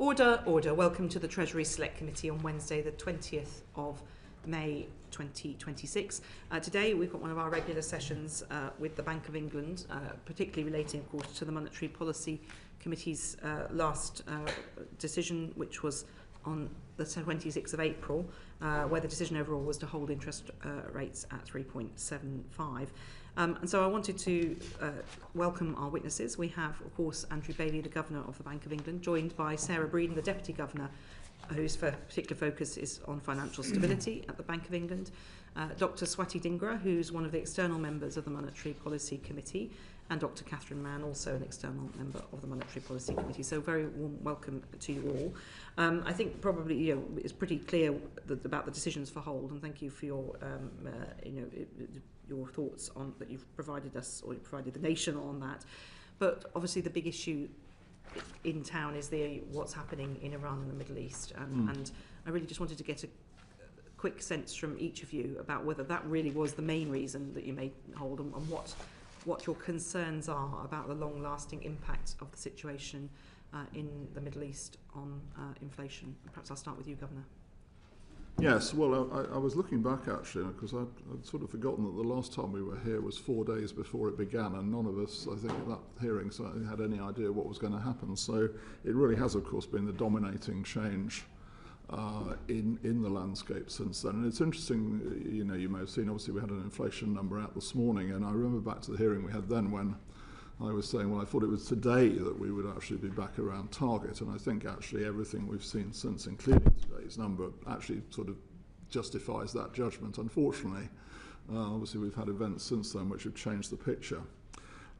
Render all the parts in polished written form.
Order, order. Welcome to the Treasury Select Committee on Wednesday, the 20th of May 2026. Today we've got one of our regular sessions with the Bank of England, particularly relating, of course, to the Monetary Policy Committee's last decision, which was on the 26th of April, where the decision overall was to hold interest rates at 3.75. And so I wanted to welcome our witnesses. We have, of course, Andrew Bailey, the Governor of the Bank of England, joined by Sarah Breeden, the Deputy Governor, whose particular focus is on financial stability at the Bank of England, Dr. Swati Dhingra, who's one of the external members of the Monetary Policy Committee, and Dr. Mann, also an external member of the Monetary Policy Committee. So very warm welcome to you all. I think probably it's pretty clear about the decisions for hold, and thank you for your your thoughts on that you've provided us, or you provided the nation on that. But obviously the big issue in town is what's happening in Iran and the Middle East, and I really just wanted to get a quick sense from each of you about whether that really was the main reason that you made hold, and what your concerns are about the long-lasting impact of the situation in the Middle East on inflation. Perhaps I'll start with you, Governor. Yes, well, I was looking back actually, because I'd sort of forgotten that the last time we were here was 4 days before it began, and none of us, I think, at that hearing certainly had any idea what was going to happen. So it really has, of course, been the dominating change in the landscape since then. And it's interesting, you may have seen, obviously we had an inflation number out this morning, and I remember back to the hearing we had then when I was saying, well, I thought it was today that we would actually be back around target, and I think actually everything we've seen since, including today's number, actually sort of justifies that judgment. Unfortunately, obviously we've had events since then which have changed the picture.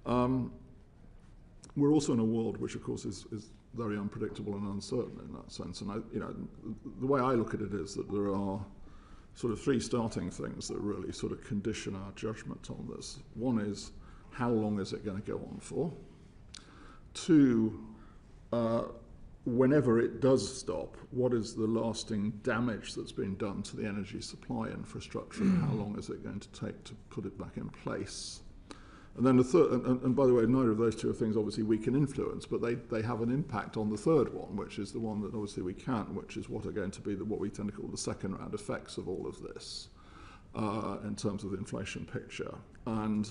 We're also in a world which, of course, is very unpredictable and uncertain in that sense. And the way I look at it is that there are sort of three starting things that really sort of condition our judgment on this. One is, how long is it going to go on for? Two, whenever it does stop, what is the lasting damage that's been done to the energy supply infrastructure, and how long is it going to take to put it back in place? And then the third, and by the way, neither of those two are things obviously we can influence, but they have an impact on the third one, which is the one that obviously we can't, which is what are going to be what we tend to call the second round effects of all of this in terms of the inflation picture. And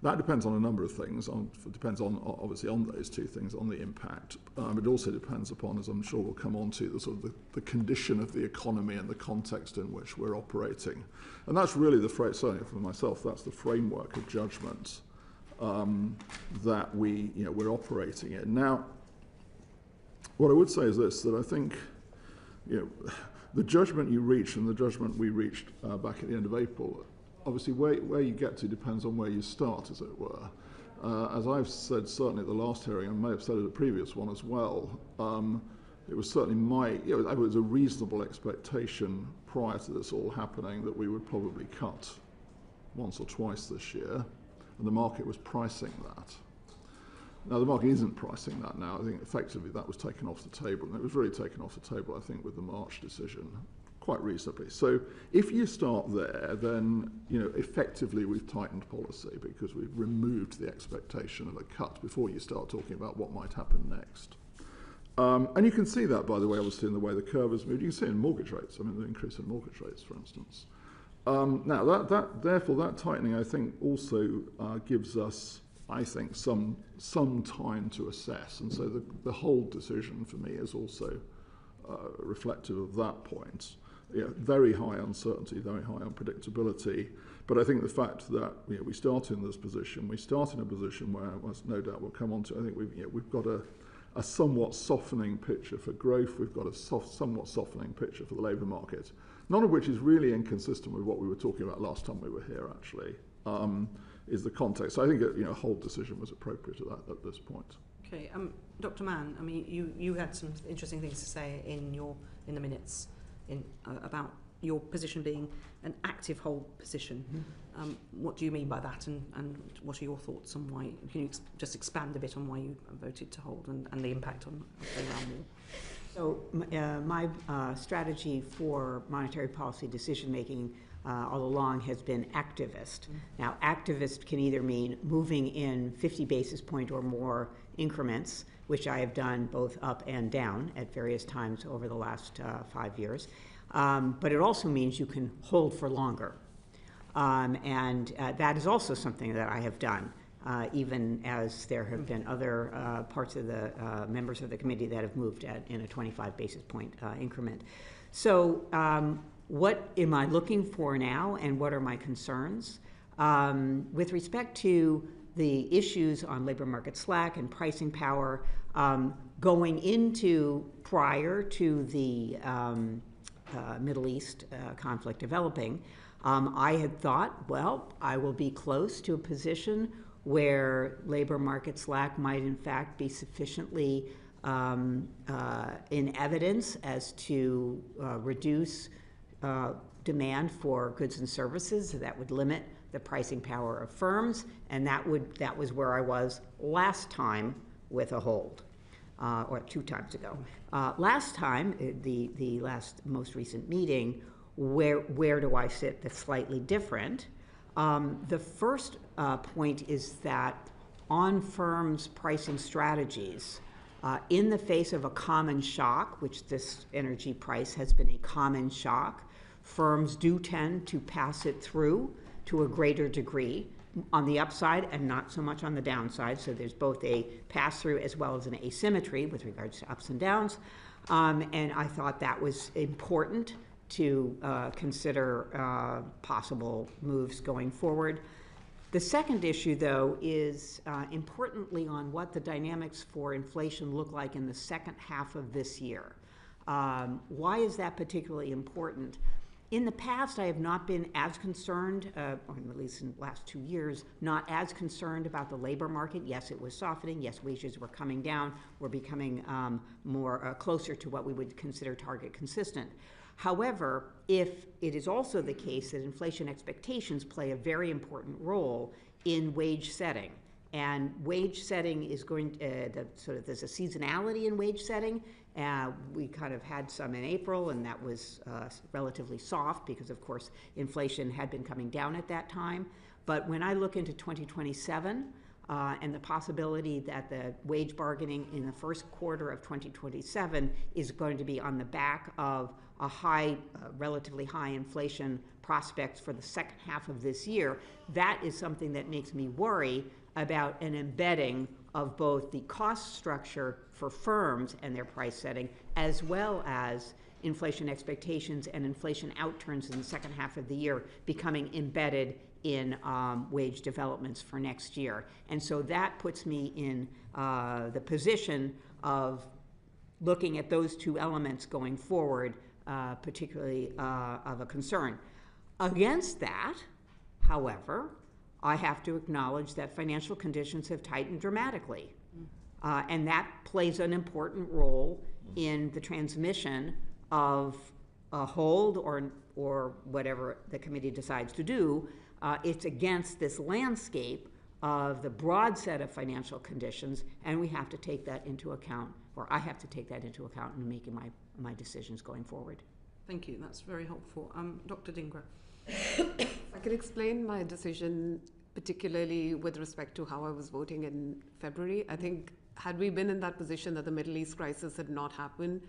that depends on a number of things. It depends obviously on those two things, on the impact. It also depends upon, as I'm sure we'll come on to, the sort of the condition of the economy and the context in which we're operating. And that's really certainly for myself, that's the framework of judgment that we're operating in. Now, what I would say is this, that I think the judgment you reach and the judgment we reached back at the end of April, obviously where you get to depends on where you start, as it were. As I've said certainly at the last hearing, and may have said at the previous one as well, it was certainly it was a reasonable expectation prior to this all happening that we would probably cut once or twice this year. And the market was pricing that. Now, the market isn't pricing that now. I think effectively that was taken off the table, and it was really taken off the table, I think, with the March decision, quite reasonably. So if you start there, then, effectively we've tightened policy because we've removed the expectation of a cut before you start talking about what might happen next. And you can see that, by the way, obviously, in the way the curve has moved. You can see it in mortgage rates. I mean, the increase in mortgage rates, for instance. Now, therefore, that tightening, I think, also gives us, I think, some time to assess. And so the whole decision for me is also reflective of that point. Very high uncertainty, very high unpredictability. But I think the fact that we start in this position, we start in a position where, as no doubt we'll come on to, I think we've got a somewhat softening picture for growth. We've got a somewhat softening picture for the labour market. None of which is really inconsistent with what we were talking about last time we were here, actually, is the context. So I think a whole decision was appropriate at this point. Okay, Dr. Mann, I mean, you had some interesting things to say in the minutes about your position being an active hold position. Mm-hmm. What do you mean by that, and what are your thoughts on why? Can you just expand a bit on why you voted to hold and the impact on the Iran war? So my strategy for monetary policy decision-making all along has been activist. Mm-hmm. Now, activist can either mean moving in 50 basis point or more increments, which I have done both up and down at various times over the last 5 years. But it also means you can hold for longer. And that is also something that I have done, even as there have been other parts of the members of the committee that have moved in a 25 basis point increment. So what am I looking for now, and what are my concerns? With respect to the issues on labor market slack and pricing power, going into prior to the Middle East conflict developing, I had thought, well, I will be close to a position where labor market slack might in fact be sufficiently in evidence as to reduce demand for goods and services that would limit the pricing power of firms, and that was where I was last time with a hold, or 2 times ago. Last time, the last most recent meeting, where do I sit that's slightly different? The first point is that on firms' pricing strategies, in the face of a common shock, which this energy price has been a common shock, firms do tend to pass it through to a greater degree on the upside and not so much on the downside. So there's both a pass-through as well as an asymmetry with regards to ups and downs. And I thought that was important to consider possible moves going forward. The second issue, though, is importantly on what the dynamics for inflation look like in the second half of this year. Why is that particularly important? In the past, I have not been as concerned, or at least in the last 2 years, not as concerned about the labor market. Yes, it was softening. Yes, wages were coming down. We're becoming more closer to what we would consider target consistent. However, if it is also the case that inflation expectations play a very important role in wage setting, and wage setting is going there's a seasonality in wage setting. We kind of had some in April, and that was relatively soft because, of course, inflation had been coming down at that time. But when I look into 2027 and the possibility that the wage bargaining in the first quarter of 2027 is going to be on the back of a relatively high inflation prospects for the second half of this year, that is something that makes me worry about an embedding of both the cost structure for firms and their price setting, as well as inflation expectations and inflation outturns in the second half of the year becoming embedded in wage developments for next year. And so that puts me in the position of looking at those 2 elements going forward, particularly of a concern. Against that, however, I have to acknowledge that financial conditions have tightened dramatically. And that plays an important role in the transmission of a hold or whatever the committee decides to do. It's against this landscape of the broad set of financial conditions, and we have to take that into account, or I have to take that into account in making my decisions going forward. Thank you. That's very helpful. Dr. Dhingra. I can explain my decision, particularly with respect to how I was voting in February. I think had we been in that position that the Middle East crisis had not happened,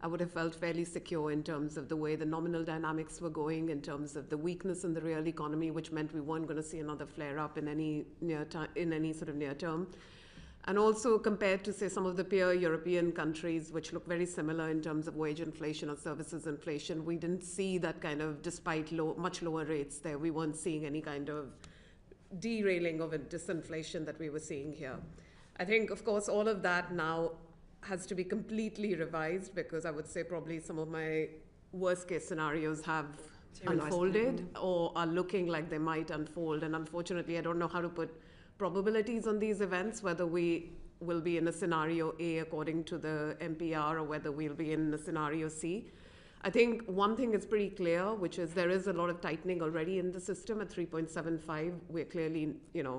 I would have felt fairly secure in terms of the way the nominal dynamics were going, in terms of the weakness in the real economy, which meant we weren't going to see another flare-up in any sort of near term. And also compared to, say, some of the peer European countries, which look very similar in terms of wage inflation or services inflation, we didn't see that kind of, despite much lower rates there, we weren't seeing any kind of derailing of a disinflation that we were seeing here. I think, of course, all of that now has to be completely revised, because I would say probably some of my worst case scenarios have unfolded or are looking like they might unfold. And unfortunately, I don't know how to put probabilities on these events, whether we will be in a scenario A according to the MPR or whether we'll be in a scenario C. I think one thing is pretty clear, which is there is a lot of tightening already in the system at 3.75. We're clearly,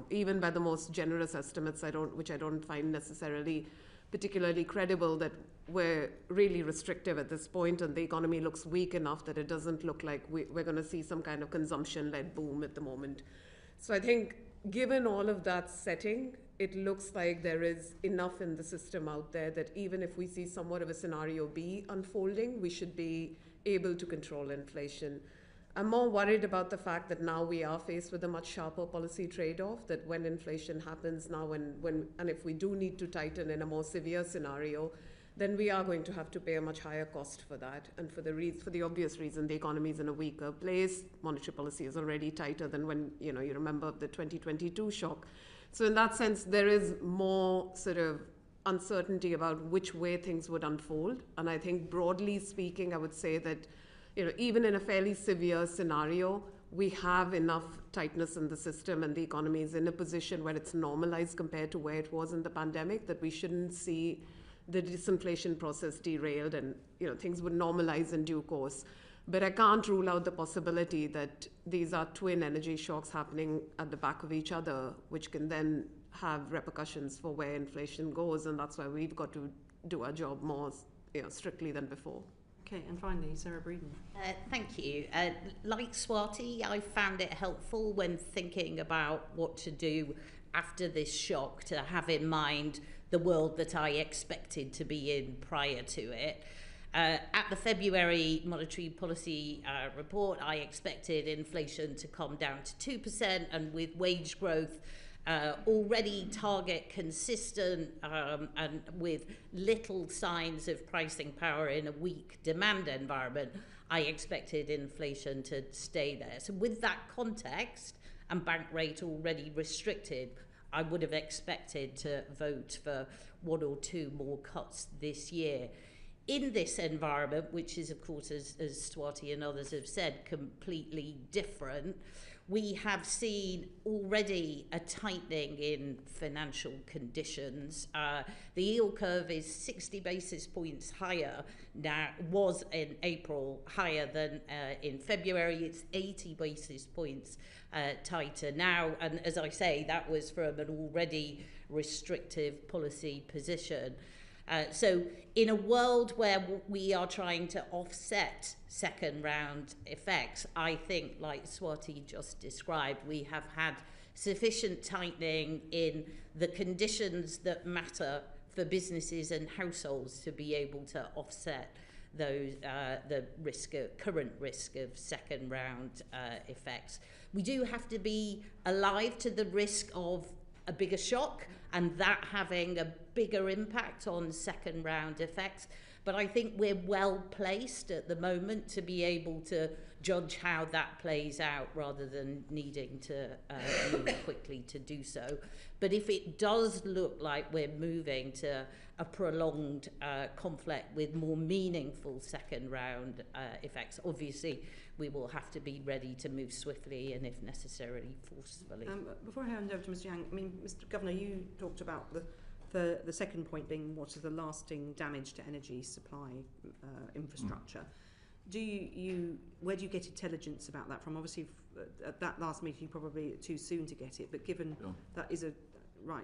even by the most generous estimates, which I don't find necessarily particularly credible, that we're really restrictive at this point, and the economy looks weak enough that it doesn't look like we're going to see some kind of consumption-led boom at the moment. So I think given all of that setting, it looks like there is enough in the system out there that even if we see somewhat of a scenario B unfolding, we should be able to control inflation. I'm more worried about the fact that now we are faced with a much sharper policy trade-off, that when inflation happens now and if we do need to tighten in a more severe scenario, then we are going to have to pay a much higher cost for that. And for the obvious reason, the economy is in a weaker place. Monetary policy is already tighter than when, you remember the 2022 shock. So in that sense, there is more sort of uncertainty about which way things would unfold. And I think broadly speaking, I would say that even in a fairly severe scenario, we have enough tightness in the system and the economy is in a position where it's normalized compared to where it was in the pandemic, that we shouldn't see the disinflation process derailed and things would normalize in due course. But I can't rule out the possibility that these are twin energy shocks happening at the back of each other, which can then have repercussions for where inflation goes, and that's why we've got to do our job more strictly than before. Okay, and finally, Sarah Breeden. Thank you. Like Swati, I found it helpful when thinking about what to do after this shock to have in mind the world that I expected to be in prior to it. At the February monetary policy report, I expected inflation to come down to 2%, and with wage growth already target consistent and with little signs of pricing power in a weak demand environment, I expected inflation to stay there. So with that context and bank rate already restricted, I would have expected to vote for 1 or 2 more cuts this year. In this environment, which is, of course, as Swati and others have said, completely different, we have seen already a tightening in financial conditions. The yield curve is 60 basis points higher now, was in April higher than in February. It's 80 basis points tighter now. And as I say, that was from an already restrictive policy position. So in a world where we are trying to offset second round effects, I think, like Swati just described, we have had sufficient tightening in the conditions that matter for businesses and households to be able to offset those the current risk of second round effects. We do have to be alive to the risk of a bigger shock and that having a bigger impact on second round effects. But I think we're well placed at the moment to be able to judge how that plays out rather than needing to move quickly to do so. But if it does look like we're moving to a prolonged conflict with more meaningful second round effects, obviously we will have to be ready to move swiftly and, if necessary, forcefully. Before I hand over to Mr. Yang, I mean, Mr. Governor, you talked about the second point being what is the lasting damage to energy supply infrastructure. Where do you get intelligence about that from? Obviously, at that last meeting, probably too soon to get it, but given that is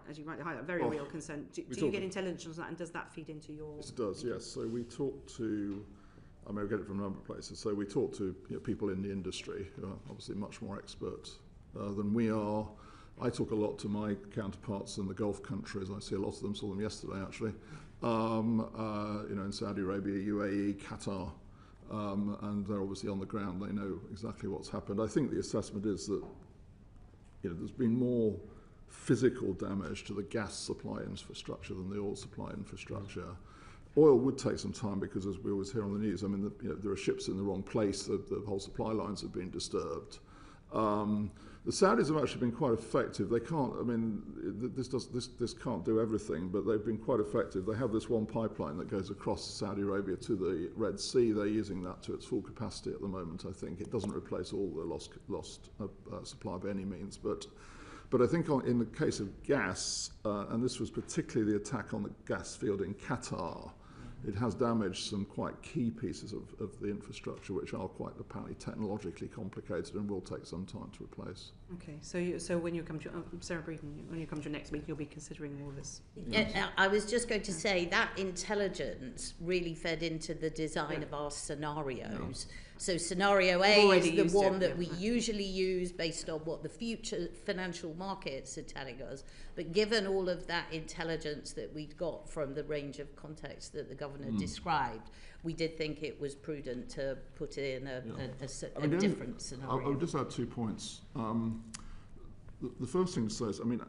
as you rightly highlight, very real concern, do you get intelligence on that, and does that feed into your... It does, yes. So we talk to, I mean, we get it from a number of places. So we talk to people in the industry who are obviously much more expert than we are. I talk a lot to my counterparts in the Gulf countries. I see a lot of them, saw them yesterday actually, in Saudi Arabia, UAE, Qatar, and they're obviously on the ground. They know exactly what's happened. I think the assessment is that there's been more physical damage to the gas supply infrastructure than the oil supply infrastructure. Oil would take some time because, as we always hear on the news, I mean, there are ships in the wrong place. The whole supply lines have been disturbed. The Saudis have actually been quite effective. They can't, I mean, this can't do everything, but they've been quite effective. They have this one pipeline that goes across Saudi Arabia to the Red Sea. They're using that to its full capacity at the moment, I think. It doesn't replace all the lost supply by any means, but I think in the case of gas, and this was particularly the attack on the gas field in Qatar, it has damaged some quite key pieces of the infrastructure, which are quite apparently technologically complicated and will take some time to replace. Okay, so when you come to Sarah Breeden, when you come to your next meeting, you'll be considering all this. Yes. I was just going to say that intelligence really fed into the design of our scenarios. So scenario A already is the used one it, that yeah. we usually use based on what the future financial markets are telling us. But given all of that intelligence that we'd got from the range of contexts that the governor described, we did think it was prudent to put in a different scenario. I'll just add 2 points. The first thing to say is, I mean,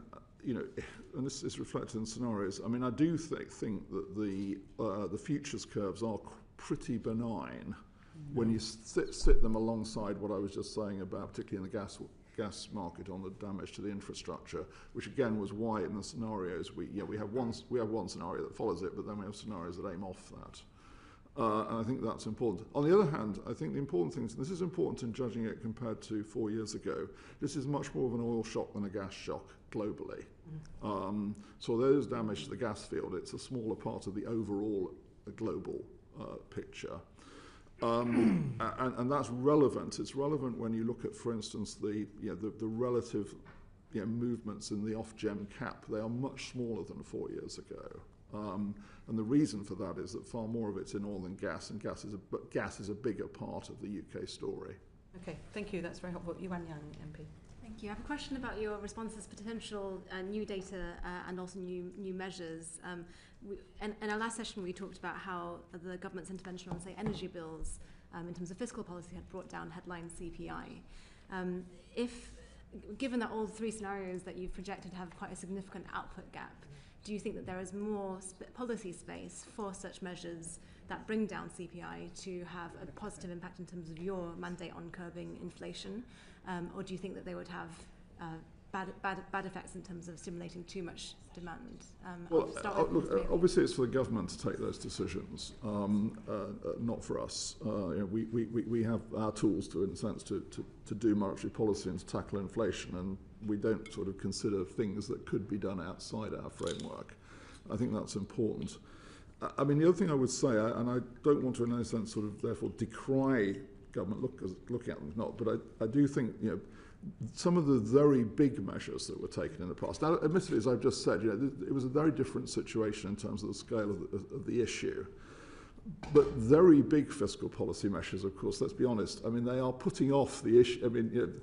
and this is reflected in scenarios. I mean, I do think that the futures curves are pretty benign when you sit them alongside what I was just saying about, particularly in the gas market, on the damage to the infrastructure, which again was why in the scenarios we have one scenario that follows it, but then we have scenarios that aim off that. And I think that's important. On the other hand, I think the important thing is, this is important in judging it compared to 4 years ago, this is much more of an oil shock than a gas shock globally. So there's damage to the gas field. It's a smaller part of the overall global picture. And that's relevant. It's relevant when you look at, for instance, the relative movements in the off-gem cap. They are much smaller than 4 years ago. And the reason for that is that far more of it's in oil than gas, and gas is a bigger part of the UK story. Okay, thank you. That's very helpful. Yuan Yang, MP. Thank you. I have a question about your responses to potential new data and also new measures. In our last session, we talked about how the government's intervention on, say, energy bills in terms of fiscal policy had brought down headline CPI. Given that all three scenarios that you've projected have quite a significant output gap, do you think that there is more policy space for such measures that bring down CPI to have a positive impact in terms of your mandate on curbing inflation? Or do you think that they would have bad effects in terms of stimulating too much demand? Obviously it's for the government to take those decisions, not for us. We have our tools in a sense to do monetary policy and to tackle inflation, and we don't sort of consider things that could be done outside our framework. I think that's important. I mean, the other thing I would say, and I don't want to in any sense sort of therefore decry government looking at them, not, but I do think, some of the very big measures that were taken in the past. Now, admittedly, as I've just said, it was a very different situation in terms of the scale of the issue. But very big fiscal policy measures, of course, let's be honest, I mean, they are putting off the issue. I mean,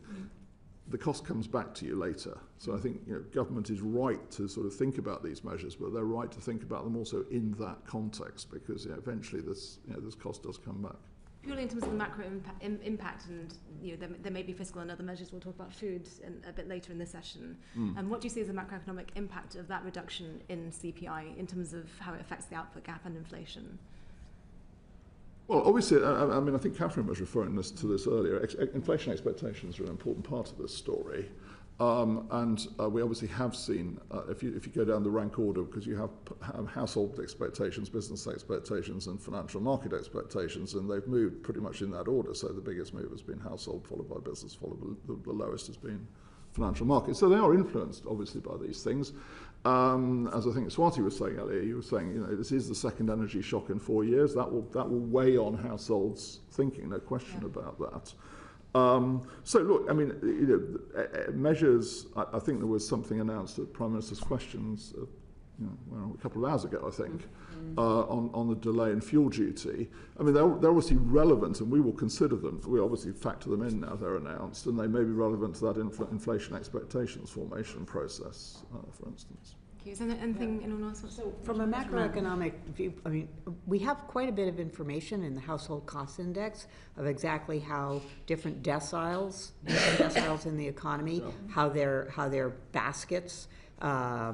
the cost comes back to you later. So I think government is right to sort of think about these measures, but they're right to think about them also in that context, because eventually this cost does come back. Purely in terms of the macro impact, and there may be fiscal and other measures. We'll talk about food a bit later in this session. And what do you see as the macroeconomic impact of that reduction in CPI in terms of how it affects the output gap and inflation? Well, obviously, I mean, I think Catherine was referring to this earlier. Inflation expectations are an important part of this story. And we obviously have seen, if you go down the rank order, because you have household expectations, business expectations, and financial market expectations, and they've moved pretty much in that order. So the biggest move has been household, followed by business, followed by the lowest has been financial markets. So they are influenced, obviously, by these things. As I think Swati was saying earlier, you were saying, this is the second energy shock in 4 years. That will weigh on households' thinking, no question about that. So look, I mean, measures. I think there was something announced at Prime Minister's questions, a couple of hours ago, I think, on the delay in fuel duty. I mean, they're obviously relevant, and we will consider them. We obviously factor them in now they're announced, and they may be relevant to that inflation expectations formation process, for instance. Is there anything anyone else wants to? So from a macroeconomic view, I mean, we have quite a bit of information in the household cost index of exactly how different deciles in the economy, how their baskets, how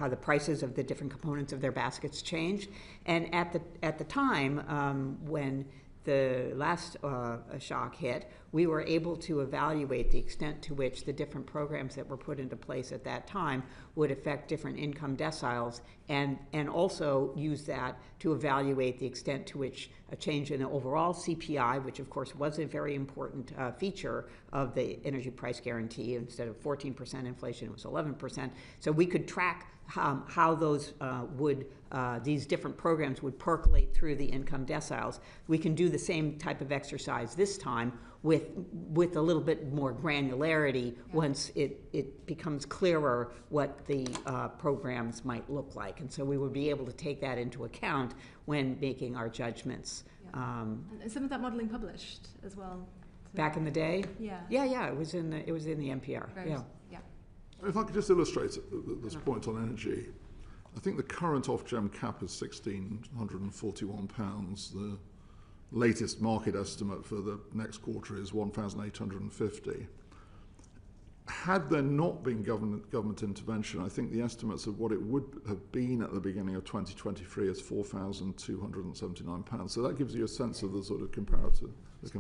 the prices of the different components of their baskets change. And at the time when the last shock hit, we were able to evaluate the extent to which the different programs that were put into place at that time would affect different income deciles, and also use that to evaluate the extent to which a change in the overall CPI, which of course was a very important feature of the energy price guarantee. Instead of 14% inflation, it was 11%. So we could track how those these different programs would percolate through the income deciles. We can do the same type of exercise this time with a little bit more granularity once it becomes clearer what the programs might look like. And so we would be able to take that into account when making our judgments And some of that modelling published as well. Back in the day? Yeah. Yeah, it was in the NPR. Yeah. If I could just illustrate this point on energy, I think the current off-gem cap is £1,641. The latest market estimate for the next quarter is 1,850. Had there not been government intervention, I think the estimates of what it would have been at the beginning of 2023 is £4,279. So that gives you a sense of the sort of comparison. If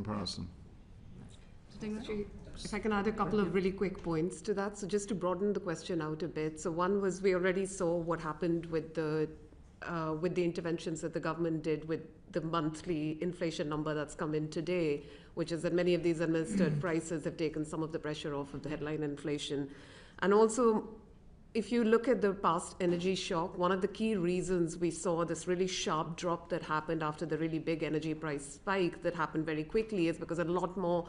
I can add a couple of really quick points to that. So just to broaden the question out a bit. So one was we already saw what happened with the interventions that the government did with the monthly inflation number that's come in today, which is that many of these administered prices have taken some of the pressure off of the headline inflation. And also, if you look at the past energy shock, one of the key reasons we saw this really sharp drop that happened after the really big energy price spike that happened very quickly is because a lot more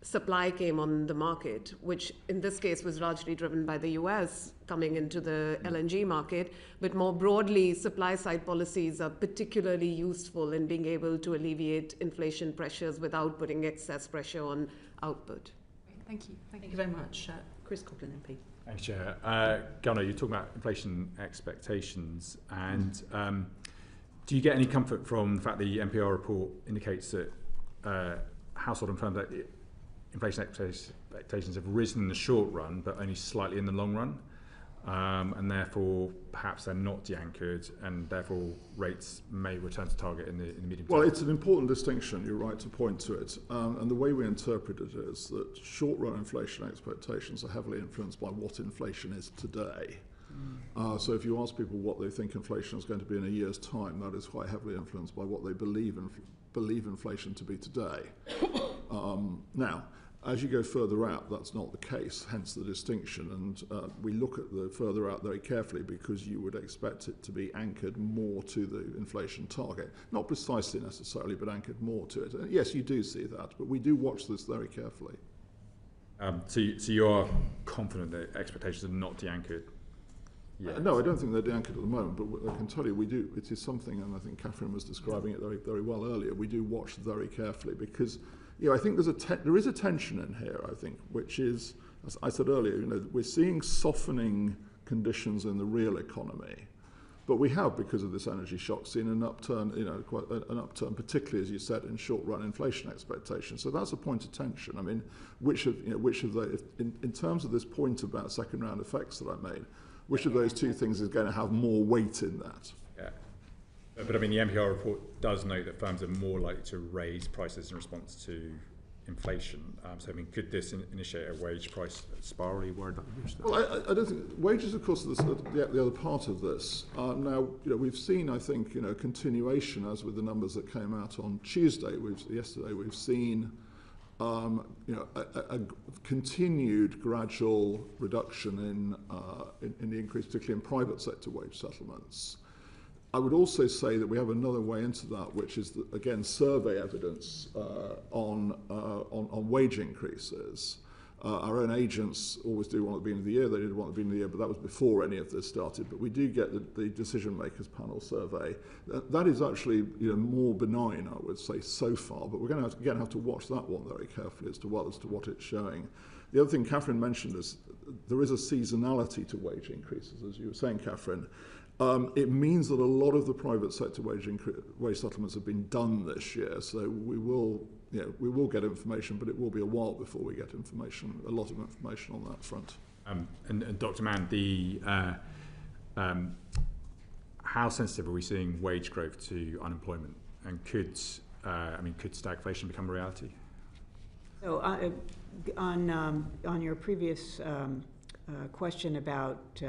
supply came on the market, which in this case was largely driven by the US coming into the LNG market. But more broadly, supply side policies are particularly useful in being able to alleviate inflation pressures without putting excess pressure on output. Thank you. Thank you very much. Chris Coughlin, MP. Thanks, Chair. Gunnar, you're talking about inflation expectations, and do you get any comfort from the fact that the NPR report indicates that household and firms inflation expectations have risen in the short run, but only slightly in the long run, and therefore perhaps they're not de-anchored, and therefore rates may return to target in the medium term? Well, it's an important distinction. You're right to point to it, and the way we interpret it is that short-run inflation expectations are heavily influenced by what inflation is today. So if you ask people what they think inflation is going to be in a year's time, that is quite heavily influenced by what they believe inflation to be today. Now, as you go further out, that's not the case, hence the distinction. And we look at the further out very carefully because you would expect it to be anchored more to the inflation target. Not precisely necessarily, but anchored more to it. And yes, you do see that, but we do watch this very carefully. So you are confident that expectations are not de-anchored? No, I don't think they're de-anchored at the moment, but I can tell you we do. It is something, and I think Catherine was describing it very, very well earlier. We do watch very carefully because, I think there is a tension in here. I think, which is, as I said earlier, we're seeing softening conditions in the real economy, but we have, because of this energy shock, seen an upturn. Quite an upturn, particularly as you said, in short-run inflation expectations. So that's a point of tension. I mean, which of the, in terms of this point about second-round effects that I made. Which of those two things is going to have more weight in that? Yeah. But I mean, the NPR report does note that firms are more likely to raise prices in response to inflation. So, I mean, could this initiate a wage price spiral? Are you worried about the Well, I don't think wages, of course, are the other part of this. Now, we've seen, I think, continuation, as with the numbers that came out on Tuesday. Yesterday, we've seen a continued gradual reduction in the increase, particularly in private sector wage settlements. I would also say that we have another way into that, which is, again, survey evidence on wage increases. Our own agents always do one at the beginning of the year. They did one at the beginning of the year, but that was before any of this started. But we do get the decision makers panel survey. That is actually more benign, I would say, so far. But we're going to have to watch that one very carefully as to what it's showing. The other thing Catherine mentioned is there is a seasonality to wage increases, as you were saying, Catherine. It means that a lot of the private sector wage settlements have been done this year, so we will get information, but it will be a while before we get information, a lot of information on that front. And Dr. Mann, how sensitive are we seeing wage growth to unemployment, and could stagflation become a reality? So on your previous question about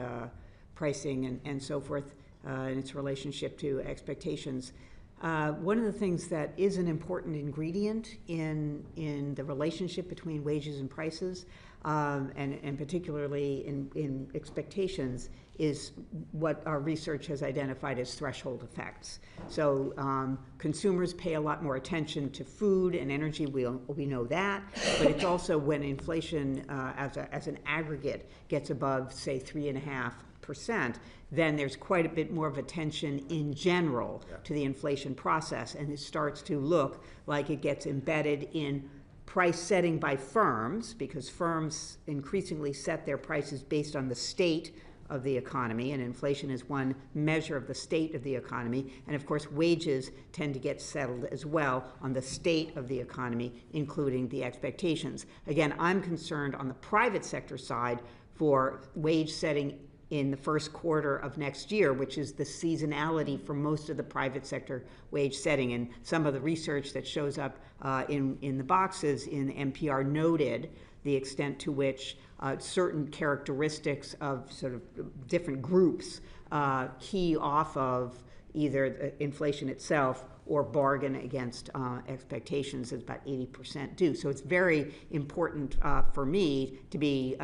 pricing and so forth, and its relationship to expectations. One of the things that is an important ingredient in the relationship between wages and prices, and particularly in expectations, is what our research has identified as threshold effects. So consumers pay a lot more attention to food and energy, we know that, but it's also when inflation as an aggregate gets above, say, 3.5%, percent, then there's quite a bit more of attention in general to the inflation process, and it starts to look like it gets embedded in price setting by firms, because firms increasingly set their prices based on the state of the economy, and inflation is one measure of the state of the economy. And of course, wages tend to get settled as well on the state of the economy, including the expectations. Again, I'm concerned on the private sector side for wage setting in the first quarter of next year, which is the seasonality for most of the private sector wage setting. And some of the research that shows up in the boxes in NPR noted the extent to which certain characteristics of sort of different groups key off of either inflation itself or bargain against expectations, is about 80% do. So it's very important for me to be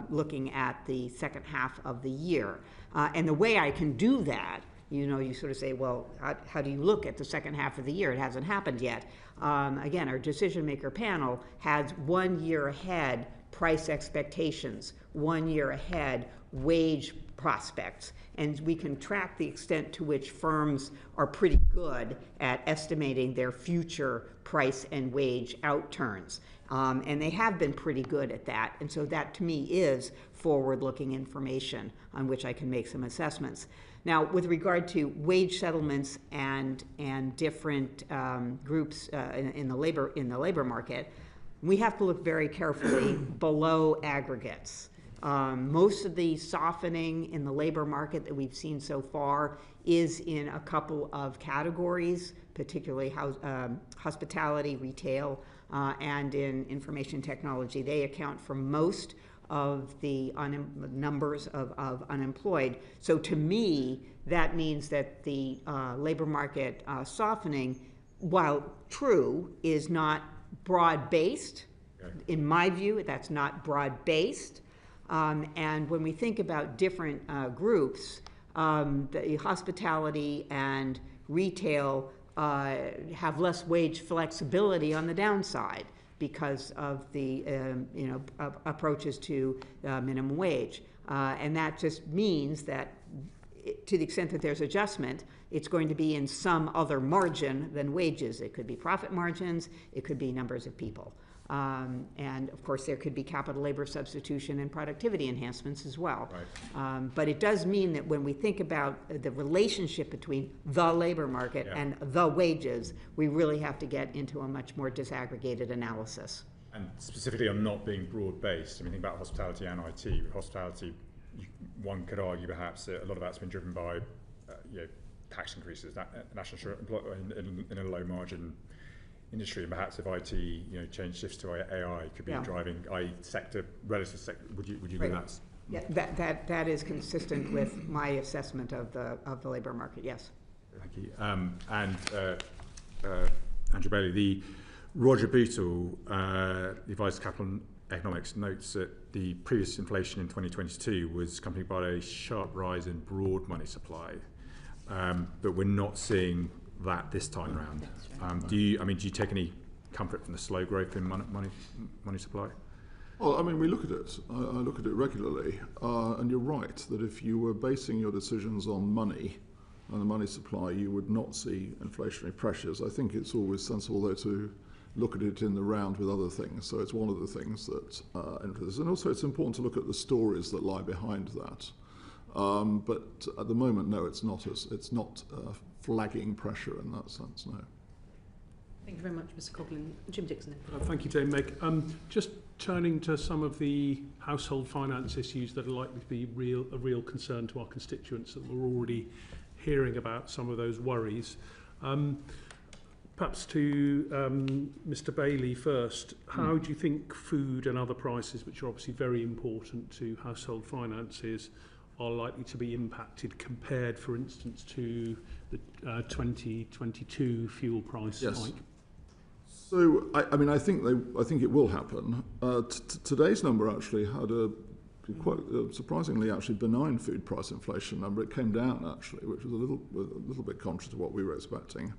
looking at the second half of the year. And the way I can do that, you sort of say, well, how do you look at the second half of the year? It hasn't happened yet. Again, our decision maker panel has 1 year ahead price expectations, 1 year ahead wage prospects, and we can track the extent to which firms are pretty good at estimating their future price and wage outturns. And they have been pretty good at that, and so that to me is forward-looking information on which I can make some assessments. Now, with regard to wage settlements and different groups in the labor market, we have to look very carefully below aggregates. Most of the softening in the labor market that we've seen so far is in a couple of categories, particularly hospitality, retail, and in information technology. They account for most of the numbers of unemployed. So to me, that means that the labor market softening, while true, is not broad-based. Okay. In my view, that's not broad-based. And when we think about different groups, the hospitality and retail have less wage flexibility on the downside because of the approaches to minimum wage. And that just means that to the extent that there's adjustment, it's going to be in some other margin than wages. It could be profit margins, it could be numbers of people. And of course, there could be capital labor substitution and productivity enhancements as well. Right. But it does mean that when we think about the relationship between the labor market and the wages, we really have to get into a much more disaggregated analysis. And specifically on not being broad-based, I mean, think about hospitality and IT. With hospitality, one could argue perhaps that a lot of that's been driven by tax increases, national insurance in a low-margin industry, and perhaps if IT change shifts to AI, could be driving sector, relative sector. Would you agree that's? Yeah, that is consistent with my assessment of the labor market. Yes. Thank you. Andrew Bailey, the Roger Bootle, the Advisor Capital Economics, notes that the previous inflation in 2022 was accompanied by a sharp rise in broad money supply, but we're not seeing that this time around. Do you take any comfort from the slow growth in money supply? Well, I mean, we look at it. I look at it regularly, and you're right that if you were basing your decisions on money and the money supply, you would not see inflationary pressures. I think it's always sensible, though, to look at it in the round with other things. So it's one of the things that influences, and also it's important to look at the stories that lie behind that. But at the moment, no, it's not flagging pressure in that sense, no. Thank you very much, Mr. Coughlin. Jim Dixon. Thank you, Dame Meg. Just turning to some of the household finance issues that are likely to be a real concern to our constituents, that we're already hearing about some of those worries. Perhaps to Mr. Bailey first, how do you think food and other prices, which are obviously very important to household finances, are likely to be impacted compared, for instance, to the 2022 fuel price hike? So, I think it will happen. Today's number actually had a quite surprisingly actually benign food price inflation number. It came down actually, which was a little bit contrary to what we were expecting.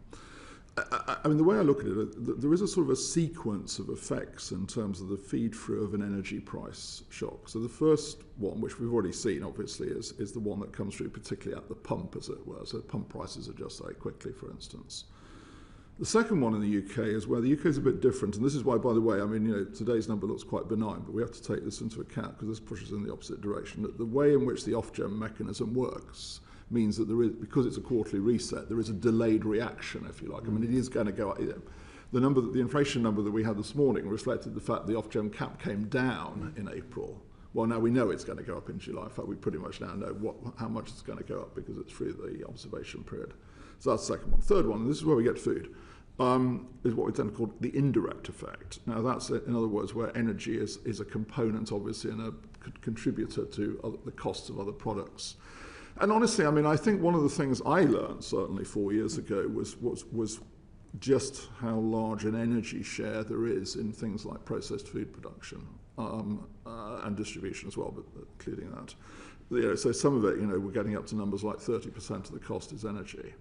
I mean, the way I look at it, there is a sort of a sequence of effects in terms of the feed-through of an energy price shock. So the first one, which we've already seen, obviously, is the one that comes through particularly at the pump, as it were. So pump prices adjust very quickly, for instance. The second one in the UK is where the UK is a bit different, and this is why, by the way, I mean, today's number looks quite benign, but we have to take this into account because this pushes in the opposite direction. That the way in which the Ofgem mechanism works means that there is, because it's a quarterly reset, there is a delayed reaction, if you like. I mean, it is going to go up. The inflation number that we had this morning reflected the fact the Ofgem cap came down in April. Well, now we know it's going to go up in July. In fact, we pretty much now know how much it's going to go up because it's through the observation period. So that's the second one. Third one, and this is where we get food, is what we tend to call the indirect effect. Now, that's, in other words, where energy is a component, obviously, and a contributor to the costs of other products. And honestly, I mean, I think one of the things I learned, certainly 4 years ago, was just how large an energy share there is in things like processed food production and distribution as well, but including that. So some of it, we're getting up to numbers like 30% of the cost is energy.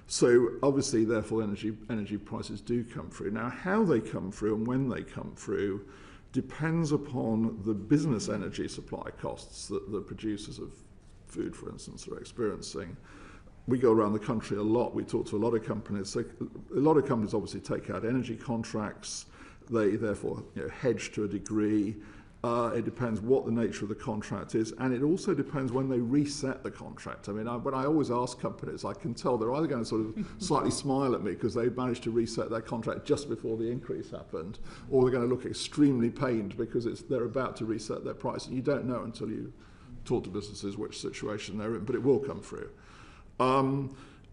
So obviously, therefore, energy prices do come through. Now, how they come through and when they come through depends upon the business energy supply costs that the producers of food, for instance, are experiencing. We go around the country a lot. We talk to a lot of companies. So a lot of companies obviously take out energy contracts. They therefore hedge to a degree. It depends what the nature of the contract is, and it also depends when they reset the contract. I mean, when I always ask companies, I can tell they're either going to sort of slightly smile at me because they managed to reset their contract just before the increase happened, or they're going to look extremely pained because they're about to reset their price. And you don't know until you talk to businesses which situation they're in, but it will come through.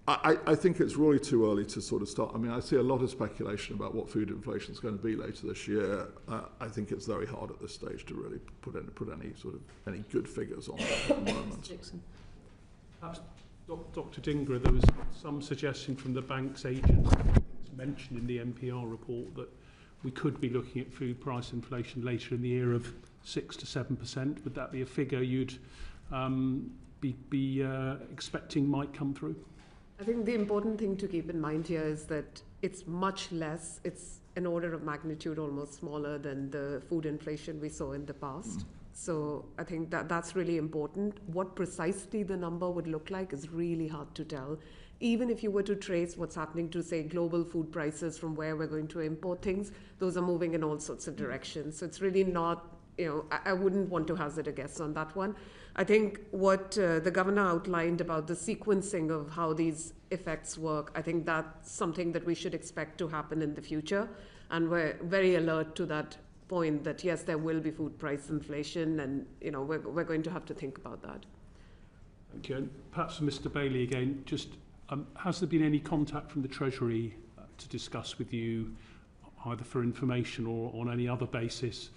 I think it's really too early to sort of start. I mean, I see a lot of speculation about what food inflation is going to be later this year. I think it's very hard at this stage to really put any good figures on that at the moment. Perhaps, Dr. Dhingra, there was some suggestion from the bank's agent, it's mentioned in the NPR report, that we could be looking at food price inflation later in the year of 6 to 7%. Would that be a figure you'd be expecting might come through? I think the important thing to keep in mind here is that it's much less. It's an order of magnitude almost smaller than the food inflation we saw in the past. So I think that's really important. What precisely the number would look like is really hard to tell. Even if you were to trace what's happening to, say, global food prices from where we're going to import things, those are moving in all sorts of directions. So it's really not, I wouldn't want to hazard a guess on that one. I think what the governor outlined about the sequencing of how these effects work, I think that's something that we should expect to happen in the future. And we're very alert to that point that, yes, there will be food price inflation, and we're going to have to think about that. Thank you. And perhaps for Mr. Bailey again, just has there been any contact from the Treasury to discuss with you, either for information or on any other basis,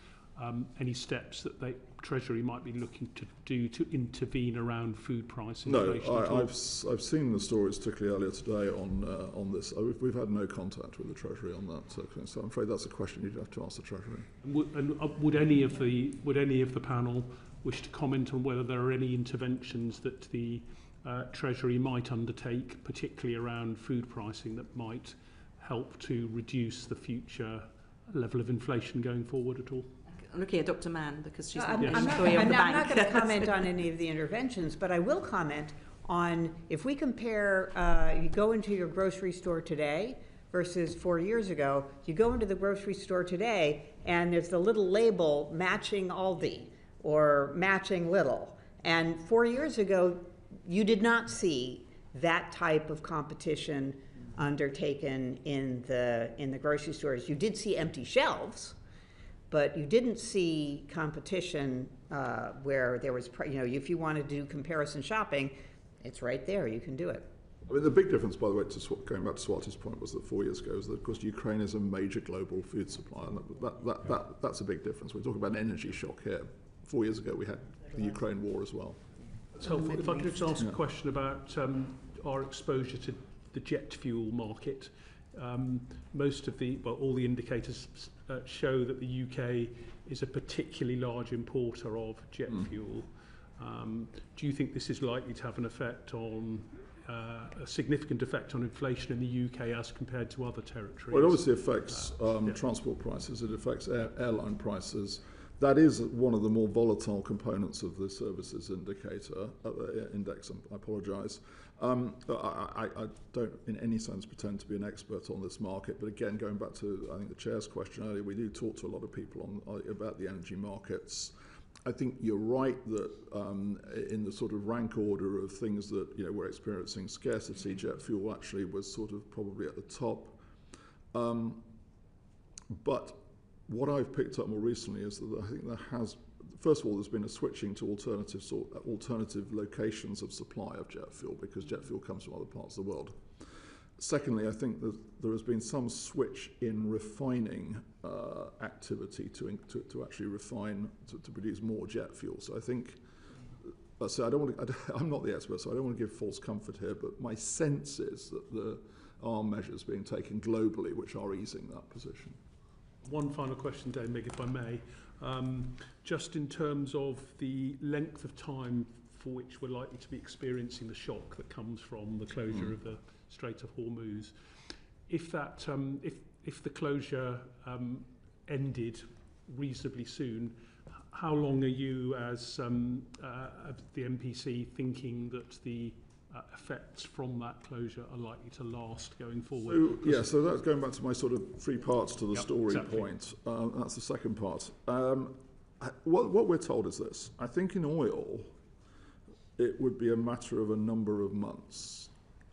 any steps that the Treasury might be looking to do to intervene around food price inflation? No, I've seen the stories, particularly earlier today, on this. We've had no contact with the Treasury on that, so I'm afraid that's a question you'd have to ask the Treasury. Would any of the panel wish to comment on whether there are any interventions that the Treasury might undertake, particularly around food pricing, that might help to reduce the future level of inflation going forward at all? I'm looking at Dr. Mann because she's I'm the not employee of the bank. going to comment on any of the interventions, but I will comment on, if we compare, you go into your grocery store today versus 4 years ago, you go into the grocery store today and there's the little label matching Aldi or matching Lidl. And 4 years ago, you did not see that type of competition undertaken in the grocery stores. You did see empty shelves, but you didn't see competition where there was, if you want to do comparison shopping, it's right there, you can do it. I mean, the big difference, by the way, going back to Swati's point, was that 4 years ago, is that, of course, Ukraine is a major global food supplier, and that's a big difference. We're talking about an energy shock here. 4 years agot we had the Ukraine war as well. That's helpful. If I could just ask a question about our exposure to the jet fuel market. All the indicators show that the UK is a particularly large importer of jet fuel. Do you think this is likely to have an effect on a significant effect on inflation in the UK as compared to other territories? Well, it obviously affects transport prices, it affects airline prices. That is one of the more volatile components of the services indicator, index, I apologise. I don't in any sense pretend to be an expert on this market, but again, going back to, I think, the Chair's question earlier, we do talk to a lot of people about the energy markets. I think you're right that in the sort of rank order of things that we're experiencing scarcity, jet fuel actually was sort of probably at the top. But what I've picked up more recently is that I think first of all, there's been a switching to alternative locations of supply of jet fuel, because jet fuel comes from other parts of the world. Secondly, I think that there has been some switch in refining activity to actually refine, to produce more jet fuel. So I think, so I'm not the expert, so I don't want to give false comfort here, but my sense is that there are measures being taken globally which are easing that position. One final question, Dave, Meg, if I may. Just in terms of the length of time for which we're likely to be experiencing the shock that comes from the closure of the Strait of Hormuz, if that, if the closure ended reasonably soon, how long are you, as the MPC, thinking that the effects from that closure are likely to last going forward? So that's going back to my sort of three parts to the story point. That's the second part. What we're told is this. I think in oil, it would be a matter of a number of months.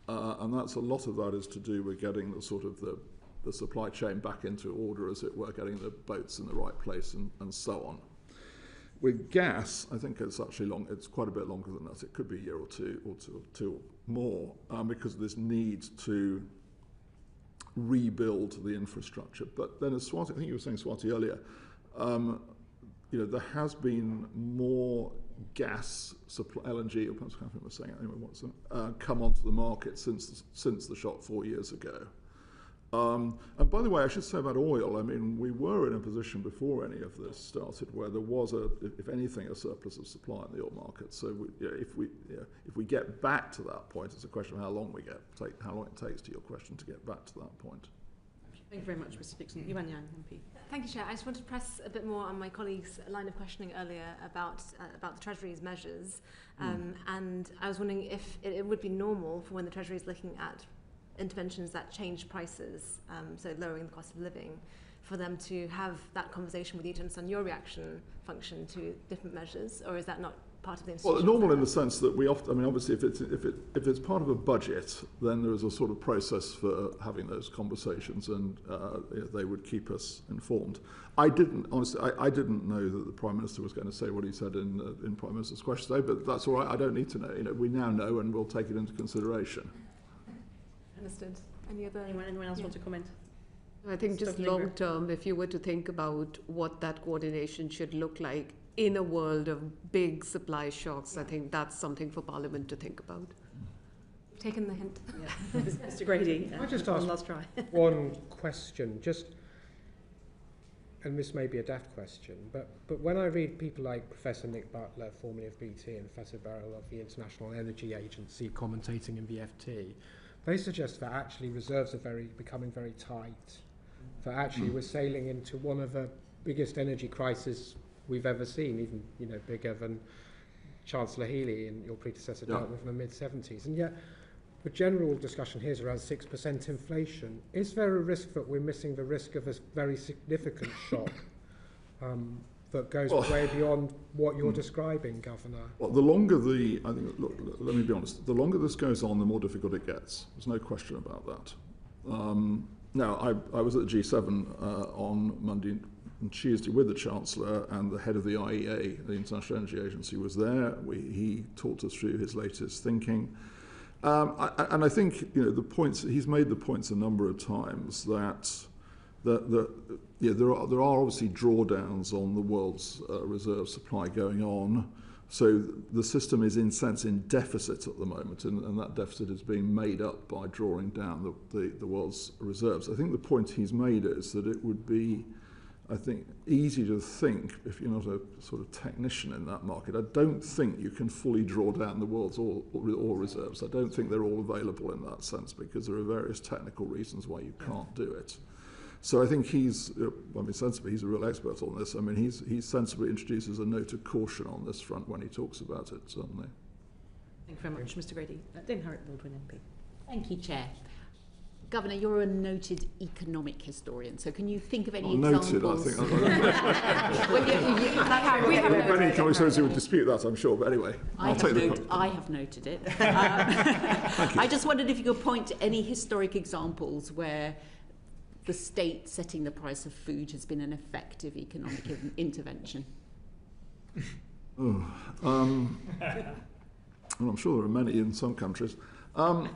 And that's a lot of that is to do with getting the sort of the supply chain back into order, as it were, getting the boats in the right place and so on. With gas, I think it's actually it's quite a bit longer than that. It could be a year or two or more, because of this need to rebuild the infrastructure. But then, as Swati, I think you were saying, Swati, earlier, there has been more gas supply, LNG, or perhaps I can't remember saying it anyway, come onto the market since the shock 4 years ago. And by the way, I should say about oil, I mean, we were in a position before any of this started where there was, if anything, a surplus of supply in the oil market. So if we get back to that point, it's a question of how long it takes, to your question, to get back to that point. Thank you very much, Mr. Dixon. Yuan Yang, MP. Thank you, Chair. I just want to press a bit more on my colleague's line of questioning earlier about the Treasury's measures. And I was wondering if it would be normal for when the Treasury is looking at interventions that change prices, so lowering the cost of living, for them to have that conversation with you to understand your reaction function to different measures, or is that not part of the institution? Well, normal in the sense that we often, I mean, obviously, if it's part of a budget, then there is a sort of process for having those conversations, and they would keep us informed. I didn't know that the Prime Minister was going to say what he said in Prime Minister's question today, but that's all right. I don't need to know. We now know, and we'll take it into consideration. Understood. Anyone else want to comment? I think just long term, if you were to think about what that coordination should look like in a world of big supply shocks, I think that's something for Parliament to think about. Taken the hint. Yeah. Mr. Grady, I just ask last try. one question, and this may be a daft question, but when I read people like Professor Nick Butler, formerly of BT, and Professor Beryl of the International Energy Agency, commentating in the FT, they suggest that actually reserves are becoming very tight. That actually we're sailing into one of the biggest energy crises we've ever seen, even bigger than Chancellor Healey and your predecessor dealt with in the mid-70s. And yet, the general discussion here is around 6% inflation. Is there a risk that we're missing the risk of a very significant shock that goes way beyond what you're describing, Governor? Well, the longer let me be honest, the longer this goes on, the more difficult it gets. There's no question about that. Now, I was at the G7 on Monday and Tuesday with the Chancellor, and the head of the IEA, the International Energy Agency, was there. He talked us through his latest thinking. And I think the points he's made a number of times that there are obviously drawdowns on the world's reserve supply going on. So the system is, in a sense, in deficit at the moment, and that deficit is being made up by drawing down the world's reserves. I think the point he's made is that it would be I think, easy to think, if you're not a sort of technician in that market. I don't think you can fully draw down the world's oil reserves. I don't think they're all available in that sense, because there are various technical reasons why you can't do it. So I think sensibly, he's a real expert on this. I mean, he sensibly introduces a note of caution on this front when he talks about it, certainly. Thank you very much, Mr. Grady. Dhingra Baldwin MP. Thank you, Chair. Governor, you're a noted economic historian, so can you think of any examples? Noted, I think. We have many economic historians who would dispute that, I'm sure, but anyway, I have noted it. I just wondered if you could point to any historic examples where the state setting the price of food has been an effective economic intervention. Well, I'm sure there are many in some countries. I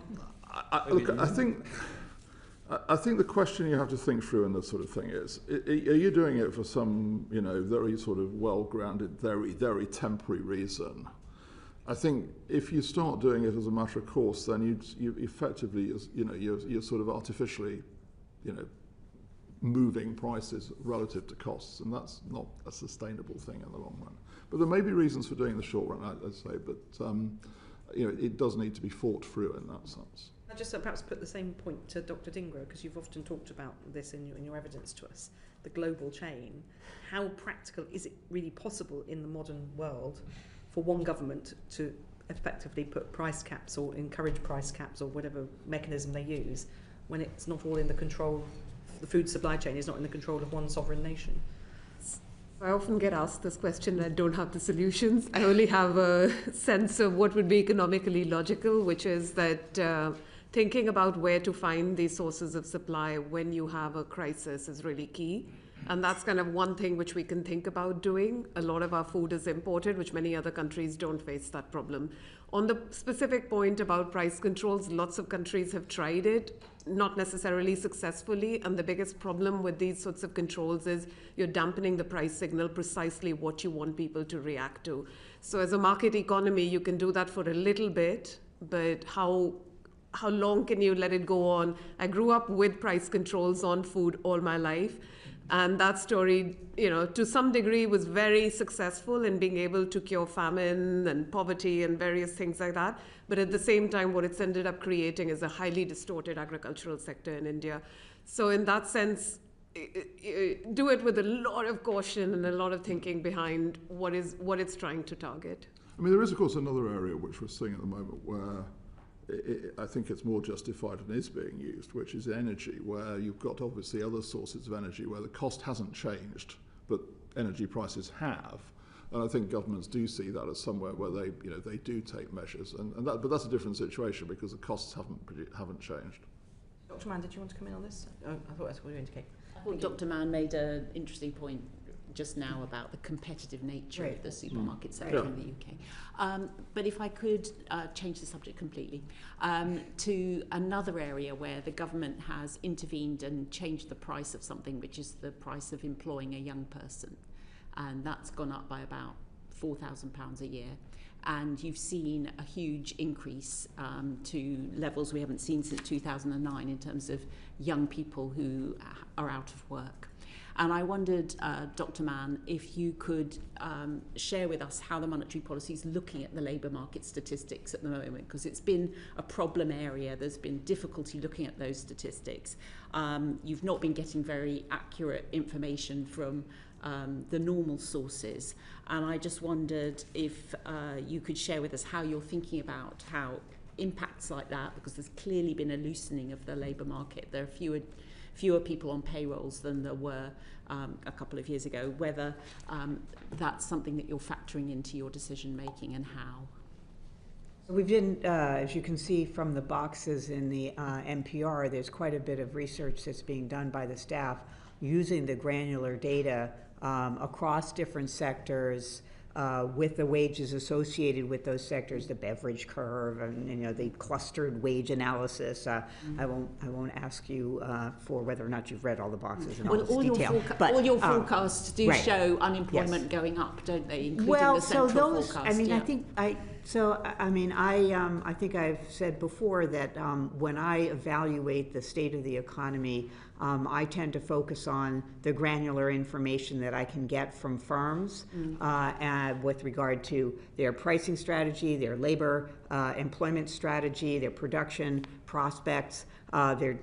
think the question you have to think through in this sort of thing is, are you doing it for some, very sort of well-grounded, very, very temporary reason? I think if you start doing it as a matter of course, then you effectively, you're sort of artificially, moving prices relative to costs, and that's not a sustainable thing in the long run. But there may be reasons for doing the short run, I'd say, but it does need to be thought through in that sense. I'll just perhaps put the same point to Dr. Dhingra, because you've often talked about this in your evidence to us, the global chain. How practical is it really possible in the modern world for one government to effectively put price caps or encourage price caps or whatever mechanism they use when it's not all in the control, the food supply chain is not in the control of one sovereign nation? I often get asked this question. I don't have the solutions. I only have a sense of what would be economically logical, which is that thinking about where to find these sources of supply when you have a crisis is really key. And that's kind of one thing which we can think about doing. A lot of our food is imported, which many other countries don't face that problem. On the specific point about price controls, lots of countries have tried it, not necessarily successfully. And the biggest problem with these sorts of controls is you're dampening the price signal, precisely what you want people to react to. So as a market economy, you can do that for a little bit, but how long can you let it go on? I grew up with price controls on food all my life. And that story, to some degree was very successful in being able to cure famine and poverty and various things like that. But at the same time, what it's ended up creating is a highly distorted agricultural sector in India. So in that sense, do it with a lot of caution and a lot of thinking behind what it's trying to target. I mean, there is, of course, another area which we're seeing at the moment where I think it's more justified and is being used, which is energy, where you've got obviously other sources of energy where the cost hasn't changed, but energy prices have. And I think governments do see that as somewhere where they do take measures, but that's a different situation because the costs haven't changed. Dr. Mann, did you want to come in on this? I thought that's what you indicate. I thought Dr. Mann made an interesting point just now about the competitive nature of the supermarket sector in the UK. But if I could change the subject completely to another area where the government has intervened and changed the price of something, which is the price of employing a young person. And that's gone up by about £4,000 a year. And you've seen a huge increase to levels we haven't seen since 2009 in terms of young people who are out of work. And I wondered, Dr. Mann, if you could share with us how the monetary policy is looking at the labour market statistics at the moment, because it's been a problem area. There's been difficulty looking at those statistics. You've not been getting very accurate information from the normal sources. And I just wondered if you could share with us how you're thinking about how impacts like that, because there's clearly been a loosening of the labour market. There are fewer people on payrolls than there were a couple of years ago, whether that's something that you're factoring into your decision making and how. We've been, as you can see from the boxes in the NPR, there's quite a bit of research that's being done by the staff using the granular data across different sectors, with the wages associated with those sectors, the beverage curve, and the clustered wage analysis. I won't ask you for whether or not you've read all the boxes and all this detail. All your forecasts do show unemployment going up, don't they? Including the central forecast. I think So, I mean, I think I've said before that when I evaluate the state of the economy, I tend to focus on the granular information that I can get from firms with regard to their pricing strategy, their labor employment strategy, their production prospects,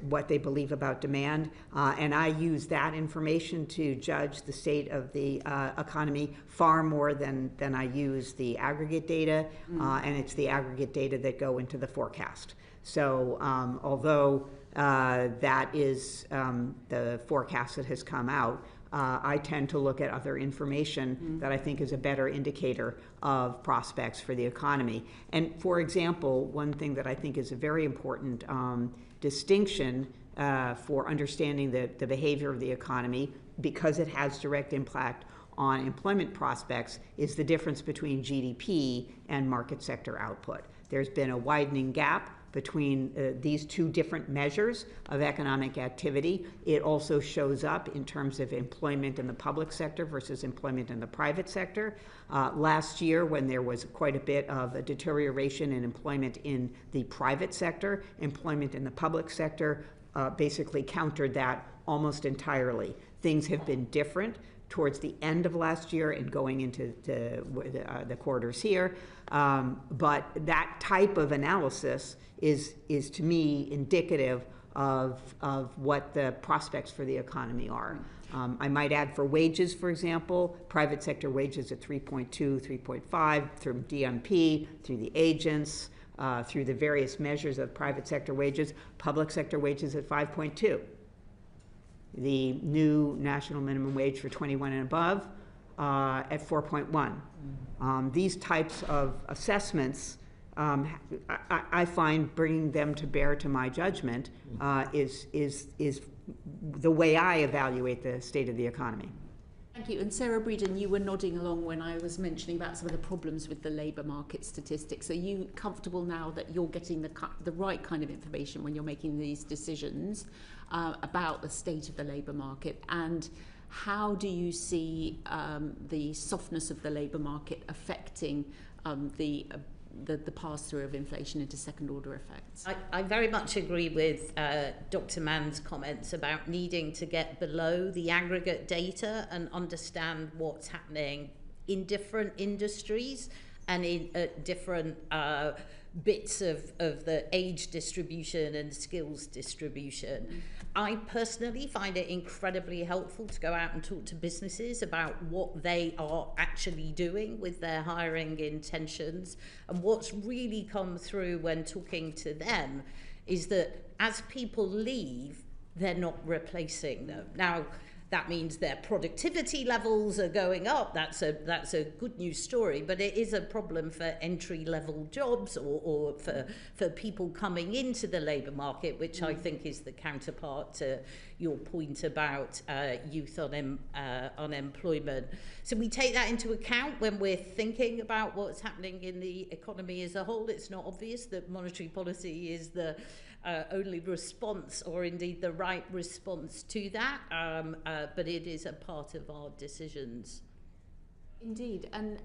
what they believe about demand, and I use that information to judge the state of the economy far more than I use the aggregate data, and it's the aggregate data that go into the forecast. So although that is the forecast that has come out, I tend to look at other information that I think is a better indicator of prospects for the economy. And for example, one thing that I think is a very important distinction for understanding the behavior of the economy, because it has direct impact on employment prospects, is the difference between GDP and market sector output. There's been a widening gap between these two different measures of economic activity. It also shows up in terms of employment in the public sector versus employment in the private sector. Last year, when there was quite a bit of a deterioration in employment in the private sector, employment in the public sector basically countered that almost entirely. Things have been different towards the end of last year and going into the quarters here. But that type of analysis is to me indicative of what the prospects for the economy are. I might add for wages, for example, private sector wages at 3.2, 3.5 through DMP, through the agents, through the various measures of private sector wages, public sector wages at 5.2. The new national minimum wage for 21 and above at 4.1. These types of assessments, I find bringing them to bear to my judgment is the way I evaluate the state of the economy. Thank you. And Sarah Breeden, you were nodding along when I was mentioning about some of the problems with the labour market statistics. Are you comfortable now that you're getting the right kind of information when you're making these decisions about the state of the labour market? And how do you see the softness of the labour market affecting the pass-through of inflation into second-order effects? I very much agree with Dr. Mann's comments about needing to get below the aggregate data and understand what's happening in different industries and in different bits of the age distribution and skills distribution. I personally find it incredibly helpful to go out and talk to businesses about what they are actually doing with their hiring intentions. And what's really come through when talking to them is that as people leave, they're not replacing them. Now, that means their productivity levels are going up. That's a good news story, but it is a problem for entry-level jobs or for people coming into the labour market, which I think is the counterpart to your point about youth unemployment. So we take that into account when we're thinking about what's happening in the economy as a whole. It's not obvious that monetary policy is the only response, or indeed the right response to that, but it is a part of our decisions. Indeed, and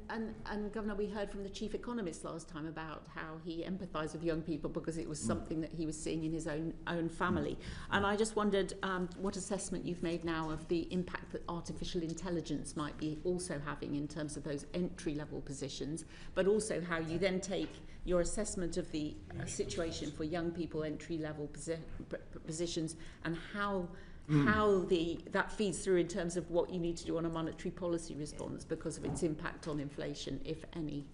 Governor, we heard from the chief economist last time about how he empathised with young people because it was something that he was seeing in his own family. And I just wondered what assessment you've made now of the impact that artificial intelligence might be also having in terms of those entry-level positions, but also how you then take your assessment of the situation for young people entry-level positions and how that feeds through in terms of what you need to do on a monetary policy response because of its impact on inflation, if any.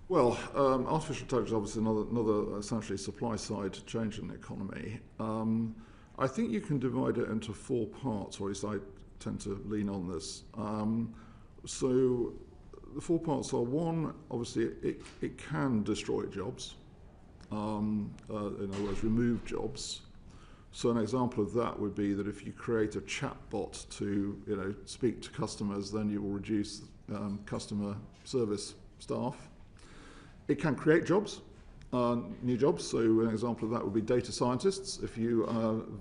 Well, artificial intelligence is obviously another essentially supply-side change in the economy. I think you can divide it into four parts, or at least I tend to lean on this. So the four parts are: one, obviously it can destroy jobs, in other words, remove jobs. So an example of that would be that if you create a chatbot to speak to customers, then you will reduce customer service staff. It can create jobs, new jobs. So an example of that would be data scientists. If you